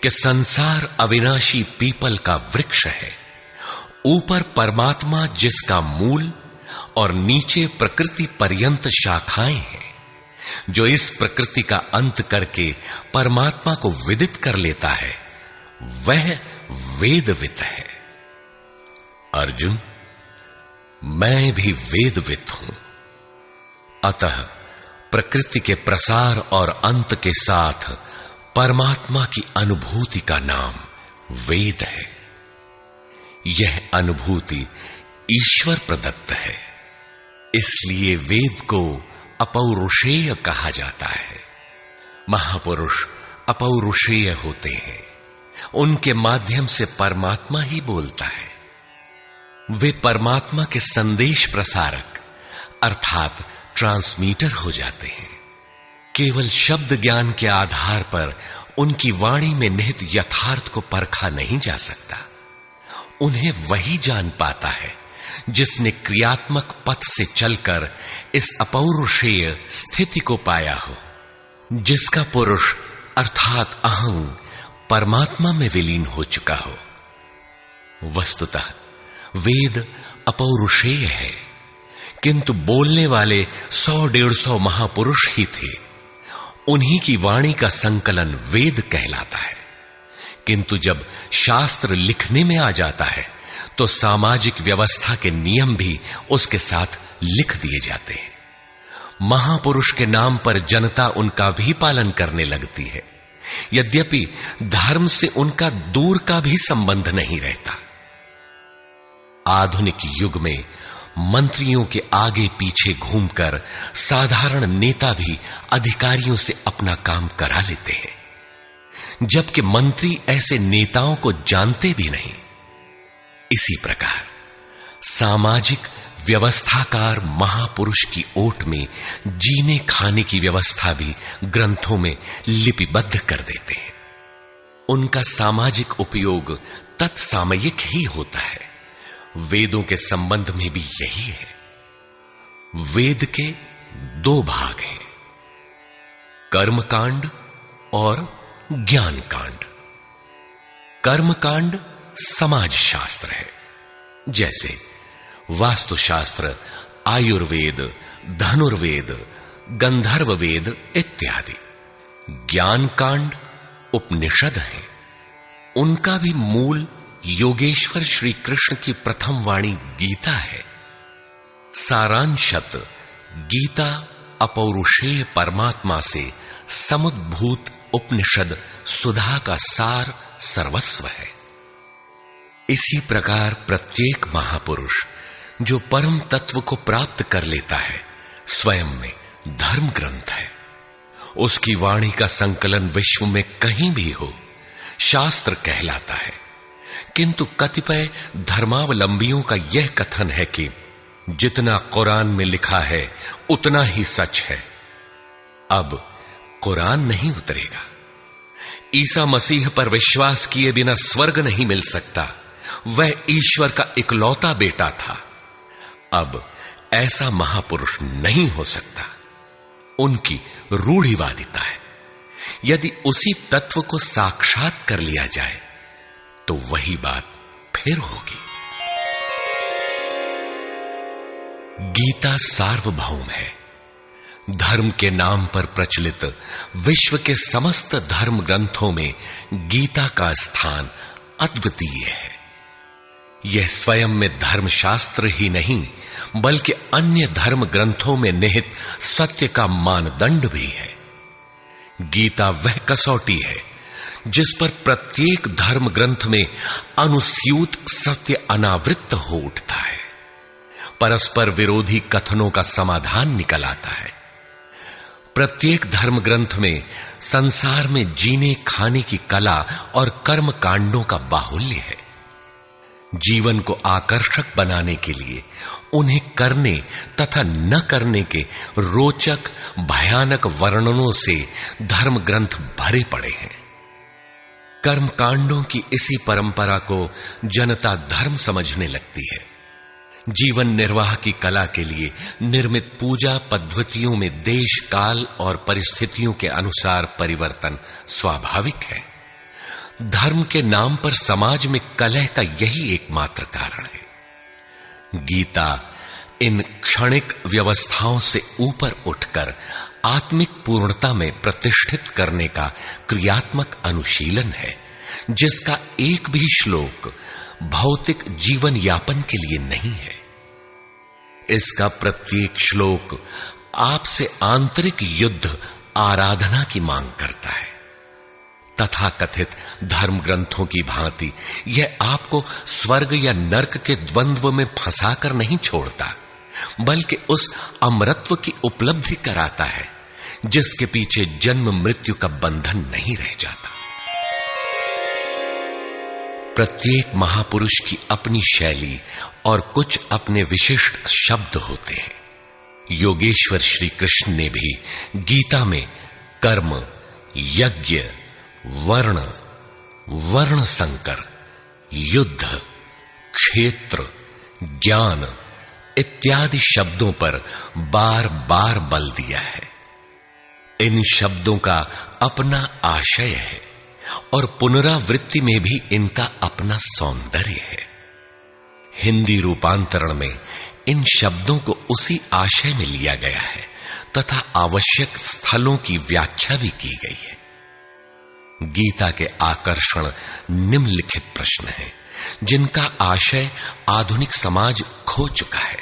Speaker 1: कि संसार अविनाशी पीपल का वृक्ष है। ऊपर परमात्मा जिसका मूल और नीचे प्रकृति पर्यंत शाखाएं हैं। जो इस प्रकृति का अंत करके परमात्मा को विदित कर लेता है, वह वेदवित है। अर्जुन, मैं भी वेदवित हूं। अतः प्रकृति के प्रसार और अंत के साथ परमात्मा की अनुभूति का नाम वेद है। यह अनुभूति ईश्वर प्रदत्त है। इसलिए वेद को अपौरुषेय कहा जाता है। महापुरुष अपौरुषेय होते हैं। उनके माध्यम से परमात्मा ही बोलता है। वे परमात्मा के संदेश प्रसारक अर्थात ट्रांसमीटर हो जाते हैं। केवल शब्द ज्ञान के आधार पर उनकी वाणी में निहित यथार्थ को परखा नहीं जा सकता। उन्हें वही जान पाता है जिसने क्रियात्मक पथ से चलकर इस अपौरुषेय स्थिति को पाया हो, जिसका पुरुष अर्थात अहं परमात्मा में विलीन हो चुका हो। वस्तुतः वेद अपौरुषेय है, किंतु बोलने वाले 100-150 महापुरुष ही थे। उन्हीं की वाणी का संकलन वेद कहलाता है। किंतु जब शास्त्र लिखने में आ जाता है तो सामाजिक व्यवस्था के नियम भी उसके साथ लिख दिए जाते हैं। महापुरुष के नाम पर जनता उनका भी पालन करने लगती है, यद्यपि धर्म से उनका दूर का भी संबंध नहीं रहता। आधुनिक युग में मंत्रियों के आगे पीछे घूमकर साधारण नेता भी अधिकारियों से अपना काम करा लेते हैं, जबकि मंत्री ऐसे नेताओं को जानते भी नहीं। इसी प्रकार सामाजिक व्यवस्थाकार महापुरुष की ओट में जीने खाने की व्यवस्था भी ग्रंथों में लिपिबद्ध कर देते हैं। उनका सामाजिक उपयोग तत्सामयिक ही होता है। वेदों के संबंध में भी यही है। वेद के 2 भाग हैं, कर्मकांड और ज्ञान कांड। कर्मकांड समाज शास्त्र है, जैसे वास्तुशास्त्र, आयुर्वेद, धनुर्वेद, गंधर्व वेद इत्यादि। ज्ञान कांड उपनिषद है। उनका भी मूल योगेश्वर श्री कृष्ण की प्रथम वाणी गीता है। सारांशत गीता अपौरुषेय परमात्मा से समुद्भूत उपनिषद सुधा का सार सर्वस्व है। इसी प्रकार प्रत्येक महापुरुष जो परम तत्व को प्राप्त कर लेता है, स्वयं में धर्म ग्रंथ है। उसकी वाणी का संकलन विश्व में कहीं भी हो, शास्त्र कहलाता है। किंतु कतिपय धर्मावलंबियों का यह कथन है कि जितना कुरान में लिखा है उतना ही सच है। अब कुरान नहीं उतरेगा। ईसा मसीह पर विश्वास किए बिना स्वर्ग नहीं मिल सकता। वह ईश्वर का इकलौता बेटा था। अब ऐसा महापुरुष नहीं हो सकता। उनकी रूढ़िवादिता है। यदि उसी तत्व को साक्षात कर लिया जाए तो वही बात फिर होगी। गीता सार्वभौम है। धर्म के नाम पर प्रचलित विश्व के समस्त धर्म ग्रंथों में गीता का स्थान अद्वितीय है। यह स्वयं में धर्मशास्त्र ही नहीं बल्कि अन्य धर्म ग्रंथों में निहित सत्य का मानदंड भी है। गीता वह कसौटी है जिस पर प्रत्येक धर्म ग्रंथ में अनुस्यूत सत्य अनावृत हो उठता है। परस्पर विरोधी कथनों का समाधान निकल आता है। प्रत्येक धर्म ग्रंथ में संसार में जीने खाने की कला और कर्म कांडों का बाहुल्य है। जीवन को आकर्षक बनाने के लिए उन्हें करने तथा न करने के रोचक भयानक वर्णनों से धर्म ग्रंथ भरे पड़े हैं। कर्म कांडों की इसी परंपरा को जनता धर्म समझने लगती है। जीवन निर्वाह की कला के लिए निर्मित पूजा पद्धतियों में देश काल और परिस्थितियों के अनुसार परिवर्तन स्वाभाविक है। धर्म के नाम पर समाज में कलह का यही एकमात्र कारण है। गीता इन क्षणिक व्यवस्थाओं से ऊपर उठकर आत्मिक पूर्णता में प्रतिष्ठित करने का क्रियात्मक अनुशीलन है, जिसका एक भी श्लोक भौतिक जीवन यापन के लिए नहीं है। इसका प्रत्येक श्लोक आपसे आंतरिक युद्ध आराधना की मांग करता है। तथाकथित धर्म ग्रंथों की भांति यह आपको स्वर्ग या नरक के द्वंद्व में फंसाकर नहीं छोड़ता, बल्कि उस अमरत्व की उपलब्धि कराता है जिसके पीछे जन्म मृत्यु का बंधन नहीं रह जाता। प्रत्येक महापुरुष की अपनी शैली और कुछ अपने विशिष्ट शब्द होते हैं। योगेश्वर श्री कृष्ण ने भी गीता में कर्म, यज्ञ, वर्ण संकर, युद्ध, क्षेत्र, ज्ञान इत्यादि शब्दों पर बार बार बल दिया है। इन शब्दों का अपना आशय है और पुनरावृत्ति में भी इनका अपना सौंदर्य है। हिंदी रूपांतरण में इन शब्दों को उसी आशय में लिया गया है तथा आवश्यक स्थलों की व्याख्या भी की गई है। गीता के आकर्षण निम्नलिखित प्रश्न हैं, जिनका आशय आधुनिक समाज खो चुका है।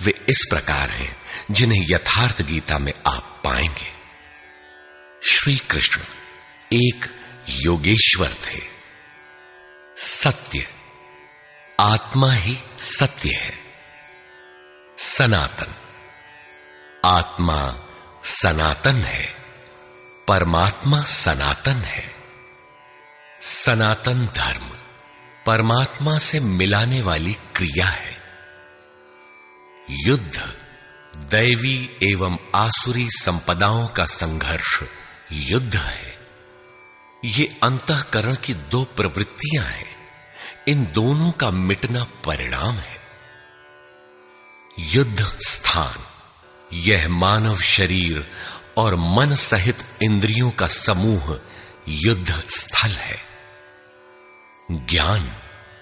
Speaker 1: वे इस प्रकार हैं जिन्हें यथार्थ गीता में आप पाएंगे। श्री कृष्ण एक योगेश्वर थे। सत्य, आत्मा ही सत्य है। सनातन, आत्मा सनातन है, परमात्मा सनातन है। सनातन धर्म परमात्मा से मिलाने वाली क्रिया है। युद्ध दैवी एवं आसुरी संपदाओं का संघर्ष युद्ध है। ये अंतःकरण की दो प्रवृत्तियां हैं। इन दोनों का मिटना परिणाम है। युद्ध स्थान, यह मानव शरीर और मन सहित इंद्रियों का समूह युद्ध स्थल है। ज्ञान,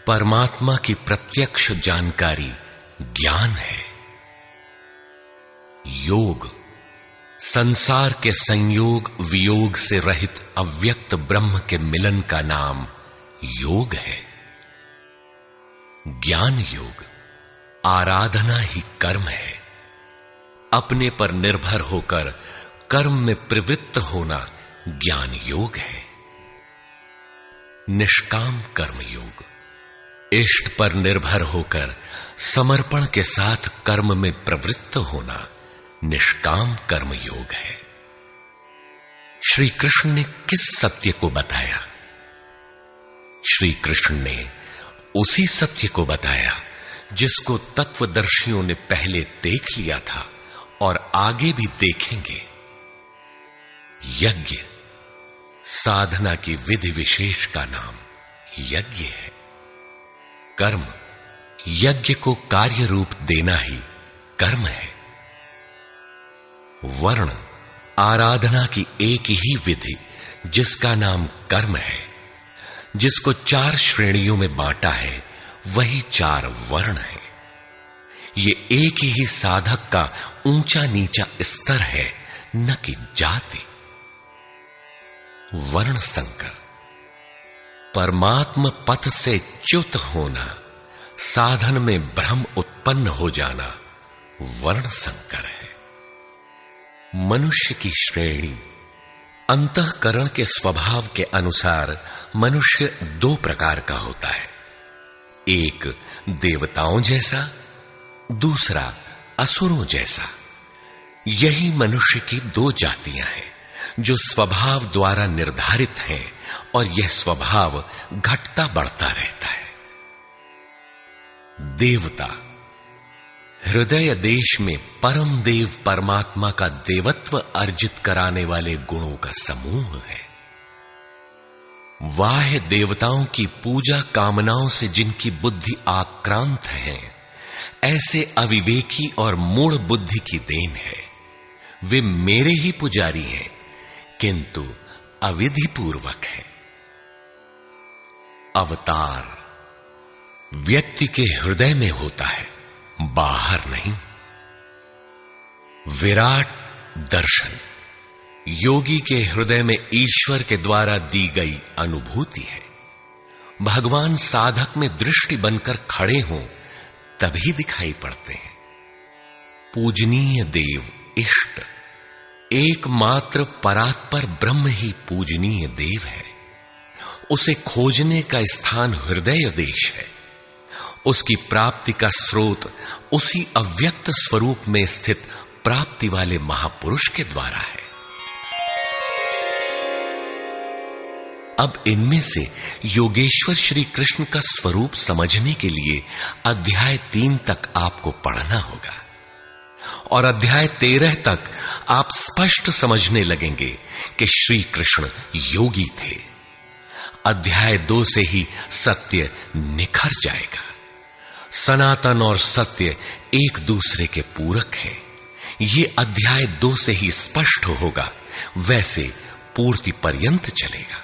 Speaker 1: परमात्मा की प्रत्यक्ष जानकारी ज्ञान है। योग, संसार के संयोग वियोग से रहित अव्यक्त ब्रह्म के मिलन का नाम योग है। ज्ञान योग, आराधना ही कर्म है। अपने पर निर्भर होकर कर्म में प्रवृत्त होना ज्ञान योग है। निष्काम कर्म योग, इष्ट पर निर्भर होकर समर्पण के साथ कर्म में प्रवृत्त होना निष्काम कर्म योग है। श्री कृष्ण ने किस सत्य को बताया? श्री कृष्ण ने उसी सत्य को बताया जिसको तत्वदर्शियों ने पहले देख लिया था और आगे भी देखेंगे। यज्ञ साधना की विधि विशेष का नाम यज्ञ है। कर्म यज्ञ को कार्य रूप देना ही कर्म है। वर्ण आराधना की एक ही विधि जिसका नाम कर्म है, जिसको 4 श्रेणियों में बांटा है, वही 4 वर्ण है। ये एक ही साधक का ऊंचा नीचा स्तर है, न कि जाति। वर्ण संकर परमात्म पथ से च्युत होना, साधन में भ्रम उत्पन्न हो जाना वर्ण संकर है। मनुष्य की श्रेणी अंतःकरण के स्वभाव के अनुसार मनुष्य 2 प्रकार का होता है, एक देवताओं जैसा, दूसरा असुरों जैसा। यही मनुष्य की 2 जातियां हैं जो स्वभाव द्वारा निर्धारित हैं, और यह स्वभाव घटता बढ़ता रहता है। देवता हृदय देश में परम देव परमात्मा का देवत्व अर्जित कराने वाले गुणों का समूह है। बाह्य देवताओं की पूजा कामनाओं से जिनकी बुद्धि आक्रांत है, ऐसे अविवेकी और मूढ़ बुद्धि की देन है। वे मेरे ही पुजारी हैं, किंतु अविधि पूर्वक है। अवतार व्यक्ति के हृदय में होता है, बाहर नहीं। विराट दर्शन योगी के हृदय में ईश्वर के द्वारा दी गई अनुभूति है। भगवान साधक में दृष्टि बनकर खड़े हों तभी दिखाई पड़ते हैं। पूजनीय देव इष्ट एकमात्र परात्पर ब्रह्म ही पूजनीय देव है। उसे खोजने का स्थान हृदय देश है। उसकी प्राप्ति का स्रोत उसी अव्यक्त स्वरूप में स्थित प्राप्ति वाले महापुरुष के द्वारा है। अब इनमें से योगेश्वर श्री कृष्ण का स्वरूप समझने के लिए अध्याय 3 तक आपको पढ़ना होगा, और अध्याय 13 तक आप स्पष्ट समझने लगेंगे कि श्री कृष्ण योगी थे। अध्याय 2 से ही सत्य निखर जाएगा। सनातन और सत्य एक दूसरे के पूरक हैं। ये अध्याय 2 से ही स्पष्ट होगा, वैसे पूर्ति पर्यंत चलेगा।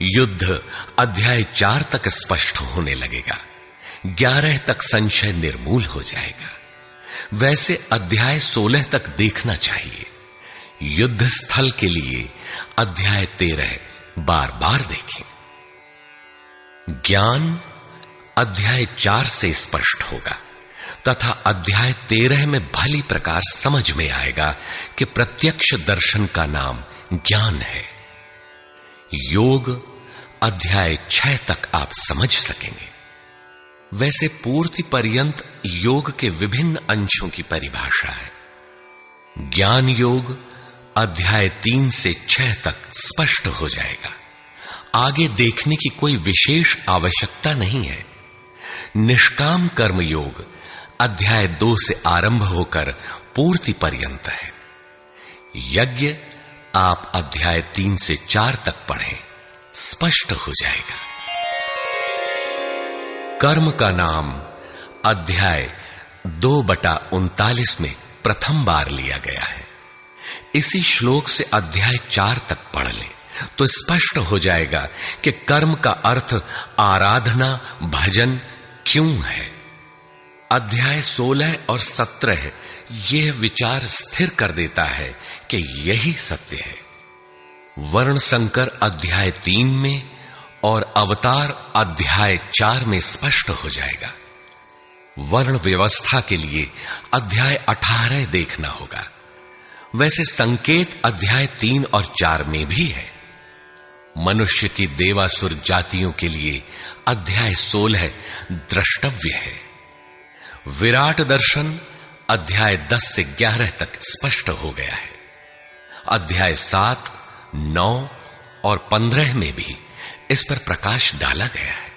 Speaker 1: युद्ध अध्याय 4 तक स्पष्ट होने लगेगा। 11 तक संशय निर्मूल हो जाएगा। वैसे अध्याय 16 तक देखना चाहिए। युद्ध स्थल के लिए अध्याय 13 बार बार देखें। ज्ञान अध्याय 4 से स्पष्ट होगा तथा अध्याय 13 में भली प्रकार समझ में आएगा कि प्रत्यक्ष दर्शन का नाम ज्ञान है। योग अध्याय 6 तक आप समझ सकेंगे। वैसे पूर्ति पर्यंत योग के विभिन्न अंशों की परिभाषा है। ज्ञान योग अध्याय 3 से 6 तक स्पष्ट हो जाएगा। आगे देखने की कोई विशेष आवश्यकता नहीं है। निष्काम कर्म योग अध्याय 2 से आरंभ होकर पूर्ति पर्यंत है। यज्ञ आप अध्याय 3 से 4 तक पढ़ें, स्पष्ट हो जाएगा। कर्म का नाम अध्याय 2/39 में प्रथम बार लिया गया है। इसी श्लोक से अध्याय 4 तक पढ़ लें तो स्पष्ट हो जाएगा कि कर्म का अर्थ आराधना भजन क्यों है। अध्याय 16 और 17 यह विचार स्थिर कर देता है कि यही सत्य है। वर्ण संकर अध्याय 3 में और अवतार अध्याय 4 में स्पष्ट हो जाएगा। वर्ण व्यवस्था के लिए अध्याय 18 देखना होगा। वैसे संकेत अध्याय 3 और 4 में भी है। मनुष्य की देवासुर जातियों के लिए अध्याय 16 द्रष्टव्य है। विराट दर्शन अध्याय 10 से 11 तक स्पष्ट हो गया है। अध्याय 7, 9 और 15 में भी इस पर प्रकाश डाला गया है।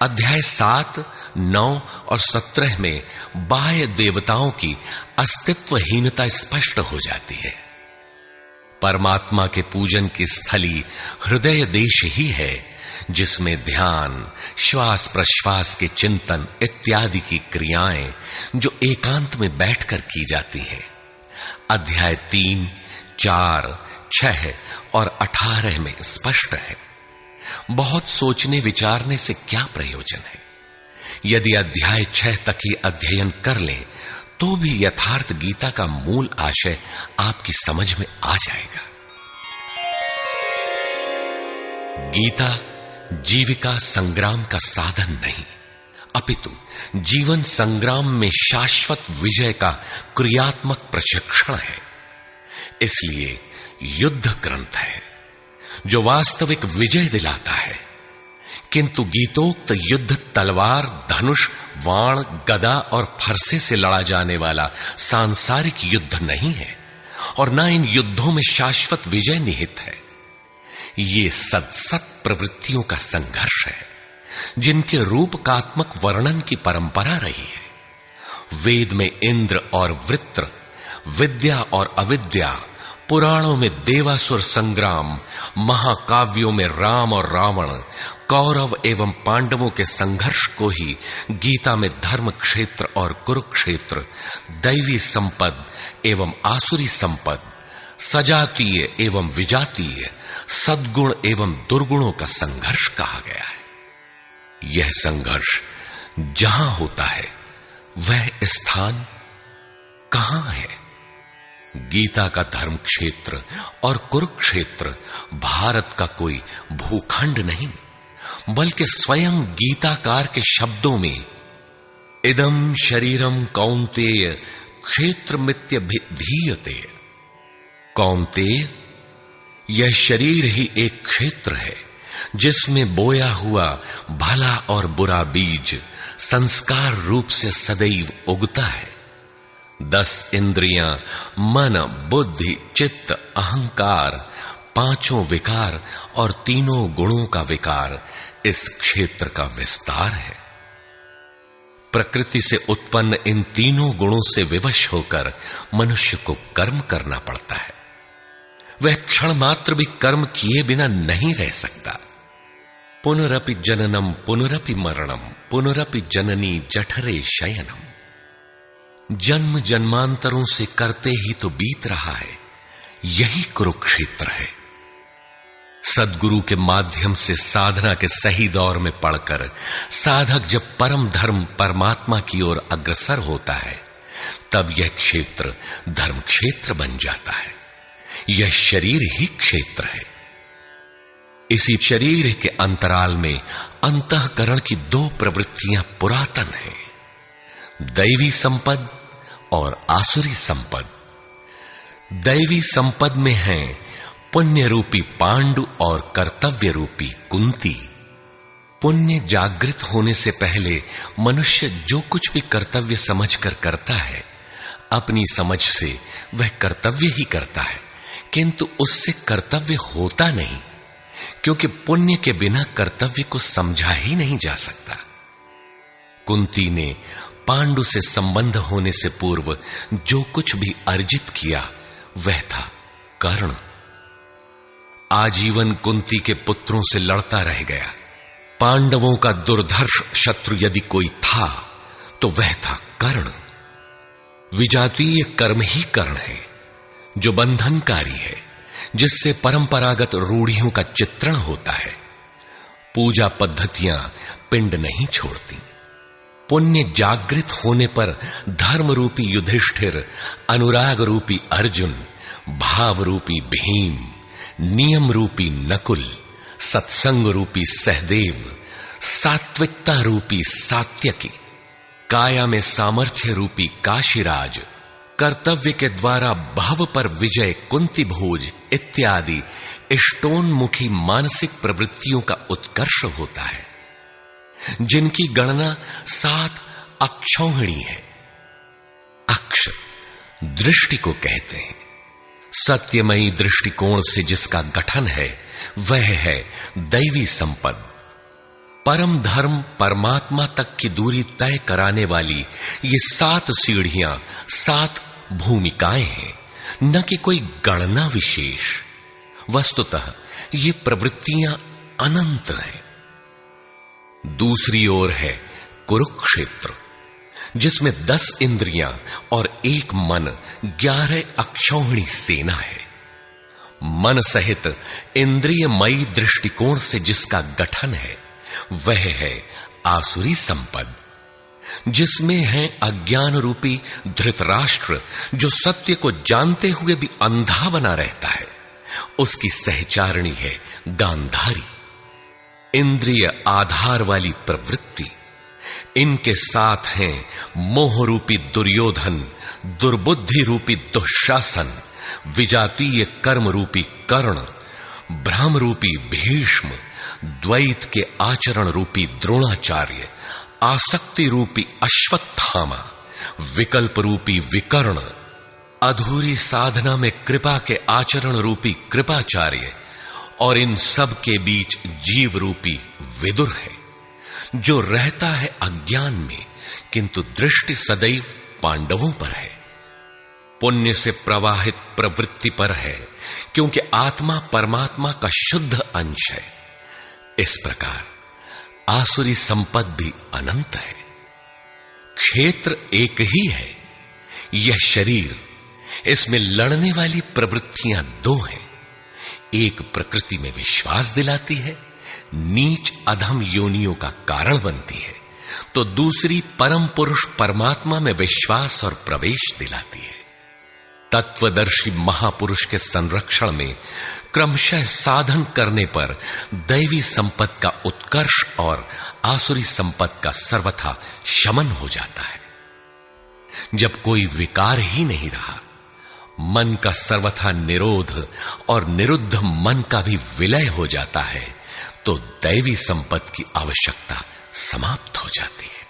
Speaker 1: अध्याय 7, 9 और 17 में बाह्य देवताओं की अस्तित्वहीनता स्पष्ट हो जाती है। परमात्मा के पूजन की स्थली हृदय देश ही है, जिसमें ध्यान, श्वास प्रश्वास के चिंतन इत्यादि की क्रियाएं जो एकांत में बैठकर की जाती हैं। अध्याय 3, 4, 6 और 18 में स्पष्ट है। बहुत सोचने विचारने से क्या प्रयोजन है? यदि अध्याय 6 तक ही अध्ययन कर लें तो भी यथार्थ गीता का मूल आशय आपकी समझ में आ जाएगा। गीता जीविका संग्राम का साधन नहीं, अपितु जीवन संग्राम में शाश्वत विजय का क्रियात्मक प्रशिक्षण है। इसलिए युद्ध ग्रंथ है जो वास्तविक विजय दिलाता है, किंतु गीतोक्त युद्ध तलवार, धनुष, वाण, गदा और फरसे से लड़ा जाने वाला सांसारिक युद्ध नहीं है और न इन युद्धों में शाश्वत विजय निहित है। ये सत प्रवृत्तियों का संघर्ष है जिनके रूपकात्मक वर्णन की परंपरा रही है। वेद में इंद्र और वृत्र, विद्या और अविद्या, पुराणों में देवासुर संग्राम, महाकाव्यों में राम और रावण, कौरव एवं पांडवों के संघर्ष को ही गीता में धर्म क्षेत्र और कुरुक्षेत्र, दैवी संपद एवं आसुरी संपद, सजातीय एवं विजातीय, सद्गुण एवं दुर्गुणों का संघर्ष कहा गया है। यह संघर्ष जहां होता है वह स्थान कहां है? गीता का धर्म क्षेत्र और कुरुक्षेत्र भारत का कोई भूखंड नहीं, बल्कि स्वयं गीताकार के शब्दों में इदं शरीरम कौन्तेय क्षेत्रमित्यभिधीयते। कौन्तेय, यह शरीर ही एक क्षेत्र है जिसमें बोया हुआ भला और बुरा बीज संस्कार रूप से सदैव उगता है। 10 इंद्रियां, मन, बुद्धि, चित्त, अहंकार, 5 विकार और 3 गुणों का विकार इस क्षेत्र का विस्तार है। प्रकृति से उत्पन्न इन 3 गुणों से विवश होकर मनुष्य को कर्म करना पड़ता है। वह क्षण मात्र भी कर्म किए बिना नहीं रह सकता। पुनरपि जननम पुनरपि मरणम पुनरपि जननी जठरे शयनम। जन्म जन्मांतरों से करते ही तो बीत रहा है, यही कुरुक्षेत्र है। सद्गुरु के माध्यम से साधना के सही दौर में पढ़कर साधक जब परम धर्म परमात्मा की ओर अग्रसर होता है, तब यह क्षेत्र धर्म क्षेत्र बन जाता है। यह शरीर ही क्षेत्र है। इसी शरीर के अंतराल में अंतःकरण की 2 प्रवृत्तियां पुरातन हैं, दैवी संपद और आसुरी संपद। दैवी संपद में हैं पुण्य रूपी पांडु और कर्तव्य रूपी कुंती। पुण्य जागृत होने से पहले मनुष्य जो कुछ भी कर्तव्य समझकर करता है, अपनी समझ से वह कर्तव्य ही करता है, किंतु उससे कर्तव्य होता नहीं, क्योंकि पुण्य के बिना कर्तव्य को समझा ही नहीं जा सकता। कुंती ने पांडु से संबंध होने से पूर्व जो कुछ भी अर्जित किया वह था कर्ण। आजीवन कुंती के पुत्रों से लड़ता रह गया। पांडवों का दुर्धर्ष शत्रु यदि कोई था तो वह था कर्ण। विजातीय कर्म ही कर्ण है जो बंधनकारी है, जिससे परंपरागत रूढ़ियों का चित्रण होता है। पूजा पद्धतियां पिंड नहीं छोड़ती। पुण्य जागृत होने पर धर्म रूपी युधिष्ठिर, अनुराग रूपी अर्जुन, भाव रूपी भीम, नियम रूपी नकुल, सत्संग रूपी सहदेव, सात्विकता रूपी सात्यकी, काया में सामर्थ्य रूपी काशीराज, कर्तव्य के द्वारा भव पर विजय कुंती भोज इत्यादि इष्टोन्मुखी मानसिक प्रवृत्तियों का उत्कर्ष होता है, जिनकी गणना 7 अक्षौहिणी है। अक्ष दृष्टि को कहते हैं। सत्यमयी दृष्टिकोण से जिसका गठन है वह है दैवी संपद। परम धर्म परमात्मा तक की दूरी तय कराने वाली ये 7 सीढ़ियां, 7 भूमिकाएं हैं, न कि कोई गणना विशेष। वस्तुतः ये प्रवृत्तियां अनंत हैं। दूसरी ओर है कुरुक्षेत्र, जिसमें 10 इंद्रियां और 1 मन 11 अक्षौहिणी सेना है। मन सहित इंद्रियमयी दृष्टिकोण से जिसका गठन है वह है आसुरी संपद, जिसमें है अज्ञान रूपी धृतराष्ट्र, जो सत्य को जानते हुए भी अंधा बना रहता है। उसकी सहचारिणी है गांधारी, इंद्रिय आधार वाली प्रवृत्ति। इनके साथ हैं मोह रूपी दुर्योधन, दुर्बुद्धि रूपी दुःशासन, विजातीय कर्म रूपी कर्ण, भ्रम रूपी भीष्म, द्वैत के आचरण रूपी द्रोणाचार्य, आसक्ति रूपी अश्वत्थामा, विकल्प रूपी विकर्ण, अधूरी साधना में कृपा के आचरण रूपी कृपाचार्य, और इन सब के बीच जीव रूपी विदुर है, जो रहता है अज्ञान में, किंतु दृष्टि सदैव पांडवों पर है। पुण्य से प्रवाहित प्रवृत्ति पर है, क्योंकि आत्मा परमात्मा का शुद्ध अंश है। इस प्रकार आसुरी संपद भी अनंत है। क्षेत्र एक ही है, यह शरीर, इसमें लड़ने वाली प्रवृत्तियां 2 हैं। एक प्रकृति में विश्वास दिलाती है, नीच अधम योनियों का कारण बनती है, तो दूसरी परम पुरुष परमात्मा में विश्वास और प्रवेश दिलाती है। तत्वदर्शी महापुरुष के संरक्षण में क्रमशः साधन करने पर दैवी संपत्ति का उत्कर्ष और आसुरी संपत्ति का सर्वथा शमन हो जाता है। जब कोई विकार ही नहीं रहा, मन का सर्वथा निरोध और निरुद्ध मन का भी विलय हो जाता है, तो दैवी संपत्ति की आवश्यकता समाप्त हो जाती है।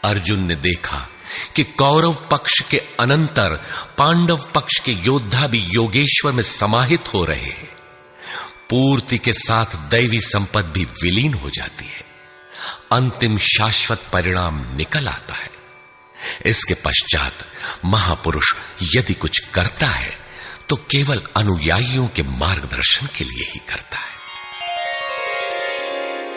Speaker 1: अर्जुन ने देखा कि कौरव पक्ष के अनंतर पांडव पक्ष के योद्धा भी योगेश्वर में समाहित हो रहे हैं। पूर्ति के साथ दैवी संपत्ति भी विलीन हो जाती है। अंतिम शाश्वत परिणाम निकल आता है। इसके पश्चात महापुरुष यदि कुछ करता है तो केवल अनुयायियों के मार्गदर्शन के लिए ही करता है।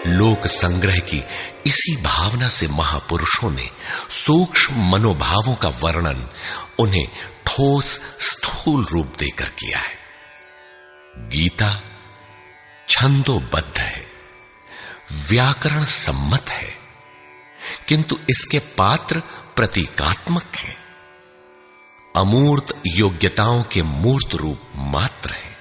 Speaker 1: लोक संग्रह की इसी भावना से महापुरुषों ने सूक्ष्म मनोभावों का वर्णन उन्हें ठोस स्थूल रूप देकर किया है। गीता छंदोबद्ध है, व्याकरण सम्मत है, किंतु इसके पात्र प्रतीकात्मक हैं। अमूर्त योग्यताओं के मूर्त रूप मात्र है।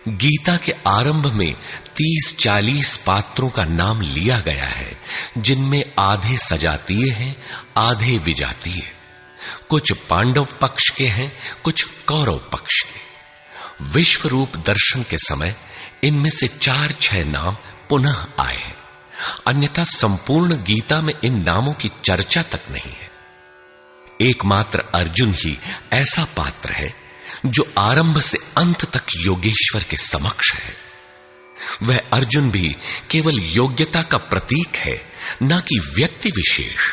Speaker 1: गीता के आरंभ में 30-40 पात्रों का नाम लिया गया है, जिनमें आधे सजातीय हैं, आधे विजातीय। कुछ पांडव पक्ष के हैं, कुछ कौरव पक्ष के। विश्व रूप दर्शन के समय इनमें से 4-6 नाम पुनः आए हैं, अन्यथा संपूर्ण गीता में इन नामों की चर्चा तक नहीं है। एकमात्र अर्जुन ही ऐसा पात्र है जो आरंभ से अंत तक योगेश्वर के समक्ष है। वह अर्जुन भी केवल योग्यता का प्रतीक है, न कि व्यक्ति विशेष।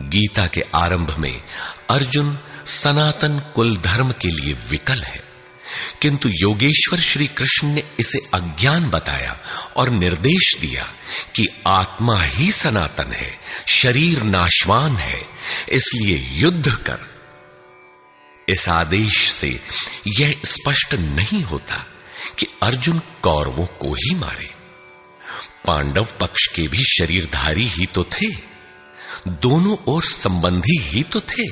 Speaker 1: गीता के आरंभ में अर्जुन सनातन कुल धर्म के लिए विकल है, किंतु योगेश्वर श्री कृष्ण ने इसे अज्ञान बताया और निर्देश दिया कि आत्मा ही सनातन है, शरीर नाशवान है, इसलिए युद्ध कर। इस आदेश से यह स्पष्ट नहीं होता कि अर्जुन कौरवों को ही मारे। पांडव पक्ष के भी शरीरधारी ही तो थे, दोनों ओर संबंधी ही तो थे।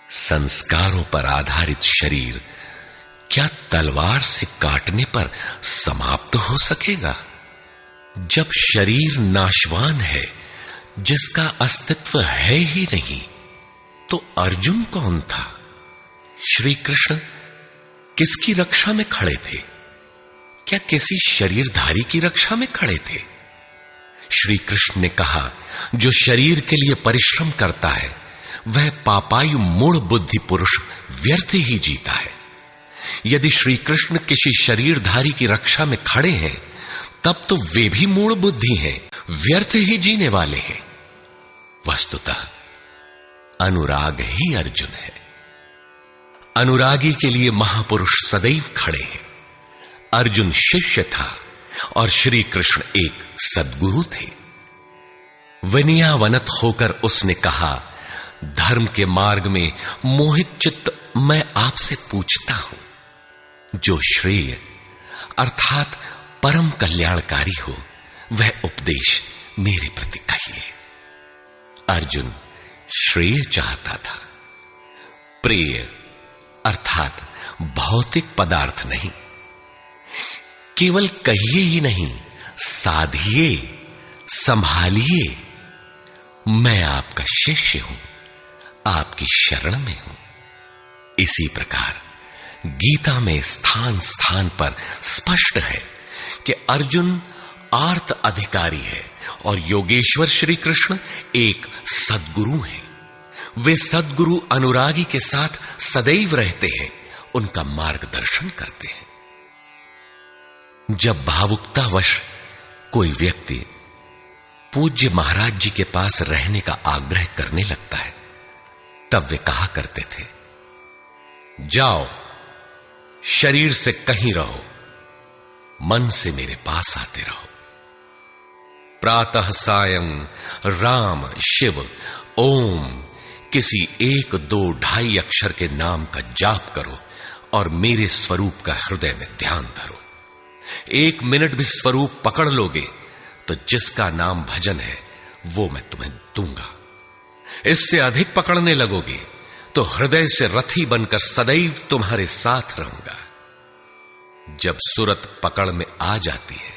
Speaker 1: संस्कारों पर आधारित शरीर क्या तलवार से काटने पर समाप्त हो सकेगा? जब शरीर नाशवान है, जिसका अस्तित्व है ही नहीं, तो अर्जुन कौन था? श्री कृष्ण किसकी रक्षा में खड़े थे? क्या किसी शरीरधारी की रक्षा में खड़े थे? श्री कृष्ण ने कहा, जो शरीर के लिए परिश्रम करता है वह पापायु मूढ़ बुद्धि पुरुष व्यर्थ ही जीता है। यदि श्री कृष्ण किसी शरीरधारी की रक्षा में खड़े हैं, तब तो वे भी मूढ़ बुद्धि हैं, व्यर्थ ही जीने वाले हैं। वस्तुतः अनुराग ही अर्जुन है। अनुरागी के लिए महापुरुष सदैव खड़े हैं। अर्जुन शिष्य था और श्री कृष्ण एक सद्गुरु थे। विनयावनत होकर उसने कहा, धर्म के मार्ग में मोहित चित्त मैं आपसे पूछता हूं, जो श्रेय अर्थात परम कल्याणकारी हो वह उपदेश मेरे प्रति कहिए। अर्जुन श्रेय चाहता था, प्रेय अर्थात भौतिक पदार्थ नहीं। केवल कहिए ही नहीं, साधिए, संभालिए। मैं आपका शिष्य हूं, आपकी शरण में हूं। इसी प्रकार गीता में स्थान स्थान पर स्पष्ट है कि अर्जुन आर्त अधिकारी है और योगेश्वर श्री कृष्ण एक सद्गुरु हैं। वे सद्गुरु अनुरागी के साथ सदैव रहते हैं, उनका मार्गदर्शन करते हैं। जब भावुकतावश कोई व्यक्ति पूज्य महाराज जी के पास रहने का आग्रह करने लगता है, तब वे कहा करते थे, जाओ, शरीर से कहीं रहो, मन से मेरे पास आते रहो। प्रातः सायं राम शिव ओम किसी 1, 2, 2.5 अक्षर के नाम का जाप करो और मेरे स्वरूप का हृदय में ध्यान धरो। 1 मिनट भी स्वरूप पकड़ लोगे तो जिसका नाम भजन है वो मैं तुम्हें दूंगा। इससे अधिक पकड़ने लगोगे तो हृदय से रथी बनकर सदैव तुम्हारे साथ रहूंगा। जब सुरत पकड़ में आ जाती है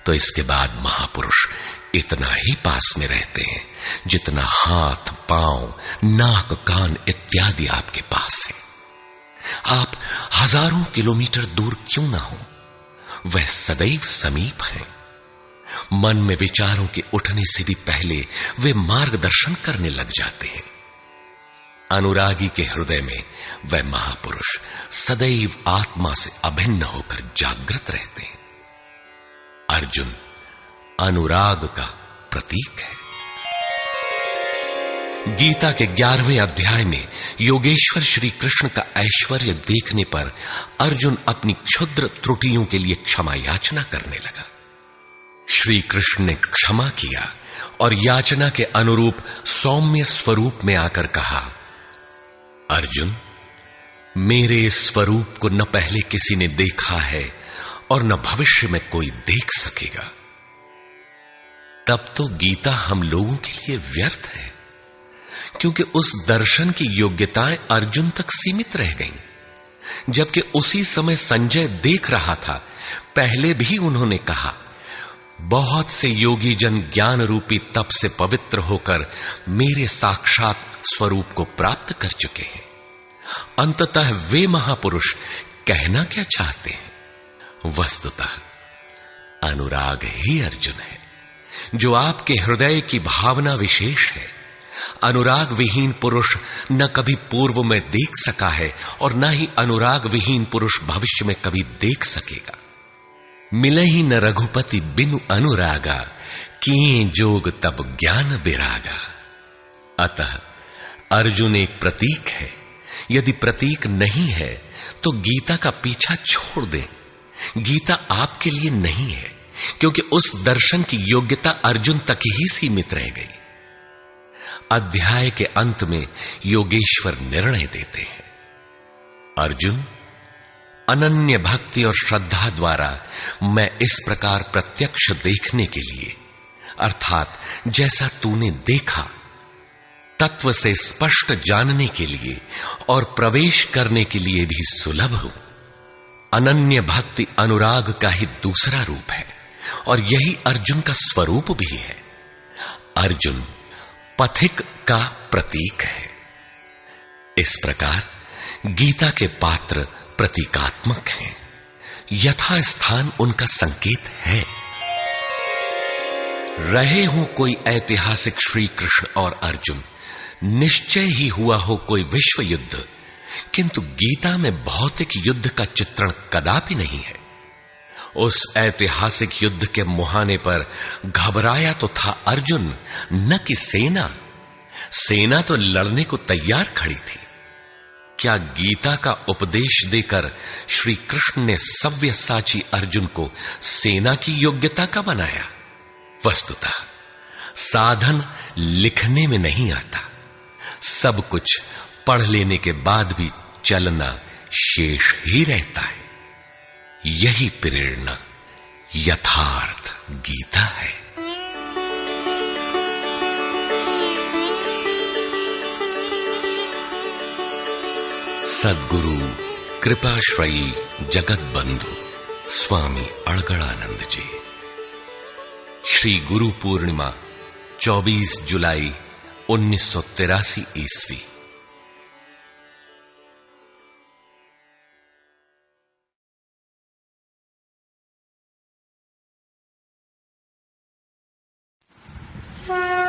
Speaker 1: तो इसके बाद महापुरुष इतना ही पास में रहते हैं जितना हाथ, पांव, नाक, कान इत्यादि आपके पास है। आप हजारों किलोमीटर दूर क्यों ना हो, वह सदैव समीप है। मन में विचारों के उठने से भी पहले वे मार्गदर्शन करने लग जाते हैं। अनुरागी के हृदय में वह महापुरुष सदैव आत्मा से अभिन्न होकर जागृत रहते हैं। अर्जुन अनुराग का प्रतीक है। गीता के 11वें अध्याय में योगेश्वर श्री कृष्ण का ऐश्वर्य देखने पर अर्जुन अपनी क्षुद्र त्रुटियों के लिए क्षमा याचना करने लगा। श्री कृष्ण ने क्षमा किया और याचना के अनुरूप सौम्य स्वरूप में आकर कहा, अर्जुन, मेरे स्वरूप को न पहले किसी ने देखा है और न भविष्य में कोई देख सकेगा। तब तो गीता हम लोगों के लिए व्यर्थ है, क्योंकि उस दर्शन की योग्यताएं अर्जुन तक सीमित रह गईं। जबकि उसी समय संजय देख रहा था, पहले भी उन्होंने कहा, बहुत से योगी जन ज्ञान रूपी तप से पवित्र होकर मेरे साक्षात स्वरूप को प्राप्त कर चुके हैं। अंततः वे महापुरुष कहना क्या चाहते हैं? वस्तुतः अनुराग ही अर्जुन है, जो आपके हृदय की भावना विशेष है। अनुराग विहीन पुरुष न कभी पूर्व में देख सका है और न ही अनुराग विहीन पुरुष भविष्य में कभी देख सकेगा। मिले ही न रघुपति बिनु अनुरागा, किए जोग तब ज्ञान बिरागा। अतः अर्जुन एक प्रतीक है। यदि प्रतीक नहीं है तो गीता का पीछा छोड़ दें। गीता आपके लिए नहीं है, क्योंकि उस दर्शन की योग्यता अर्जुन तक ही सीमित रह गई। अध्याय के अंत में योगेश्वर निर्णय देते हैं, अर्जुन, अनन्य भक्ति और श्रद्धा द्वारा मैं इस प्रकार प्रत्यक्ष देखने के लिए, अर्थात जैसा तूने देखा, तत्व से स्पष्ट जानने के लिए और प्रवेश करने के लिए भी सुलभ हूं। अनन्य भक्ति अनुराग का ही दूसरा रूप है और यही अर्जुन का स्वरूप भी है। अर्जुन पथिक का प्रतीक है। इस प्रकार गीता के पात्र प्रतीकात्मक हैं, यथा स्थान उनका संकेत है। रहे हो कोई ऐतिहासिक श्री कृष्ण और अर्जुन, निश्चय ही हुआ हो कोई विश्व युद्ध, किंतु गीता में भौतिक युद्ध का चित्रण कदापि नहीं है। उस ऐतिहासिक युद्ध के मुहाने पर घबराया तो था अर्जुन, न कि सेना। सेना तो लड़ने को तैयार खड़ी थी। क्या गीता का उपदेश देकर श्री कृष्ण ने सव्यसाची अर्जुन को सेना की योग्यता का बनाया? वस्तुतः साधन लिखने में नहीं आता, सब कुछ पढ़ लेने के बाद भी चलना शेष ही रहता है। यही प्रेरणा यथार्थ गीता है। सद्गुरु कृपाश्रयी जगत बंधु स्वामी अड़गड़ानंद जी। श्री गुरु पूर्णिमा 24 जुलाई 1983 ईस्वी।
Speaker 4: Bye.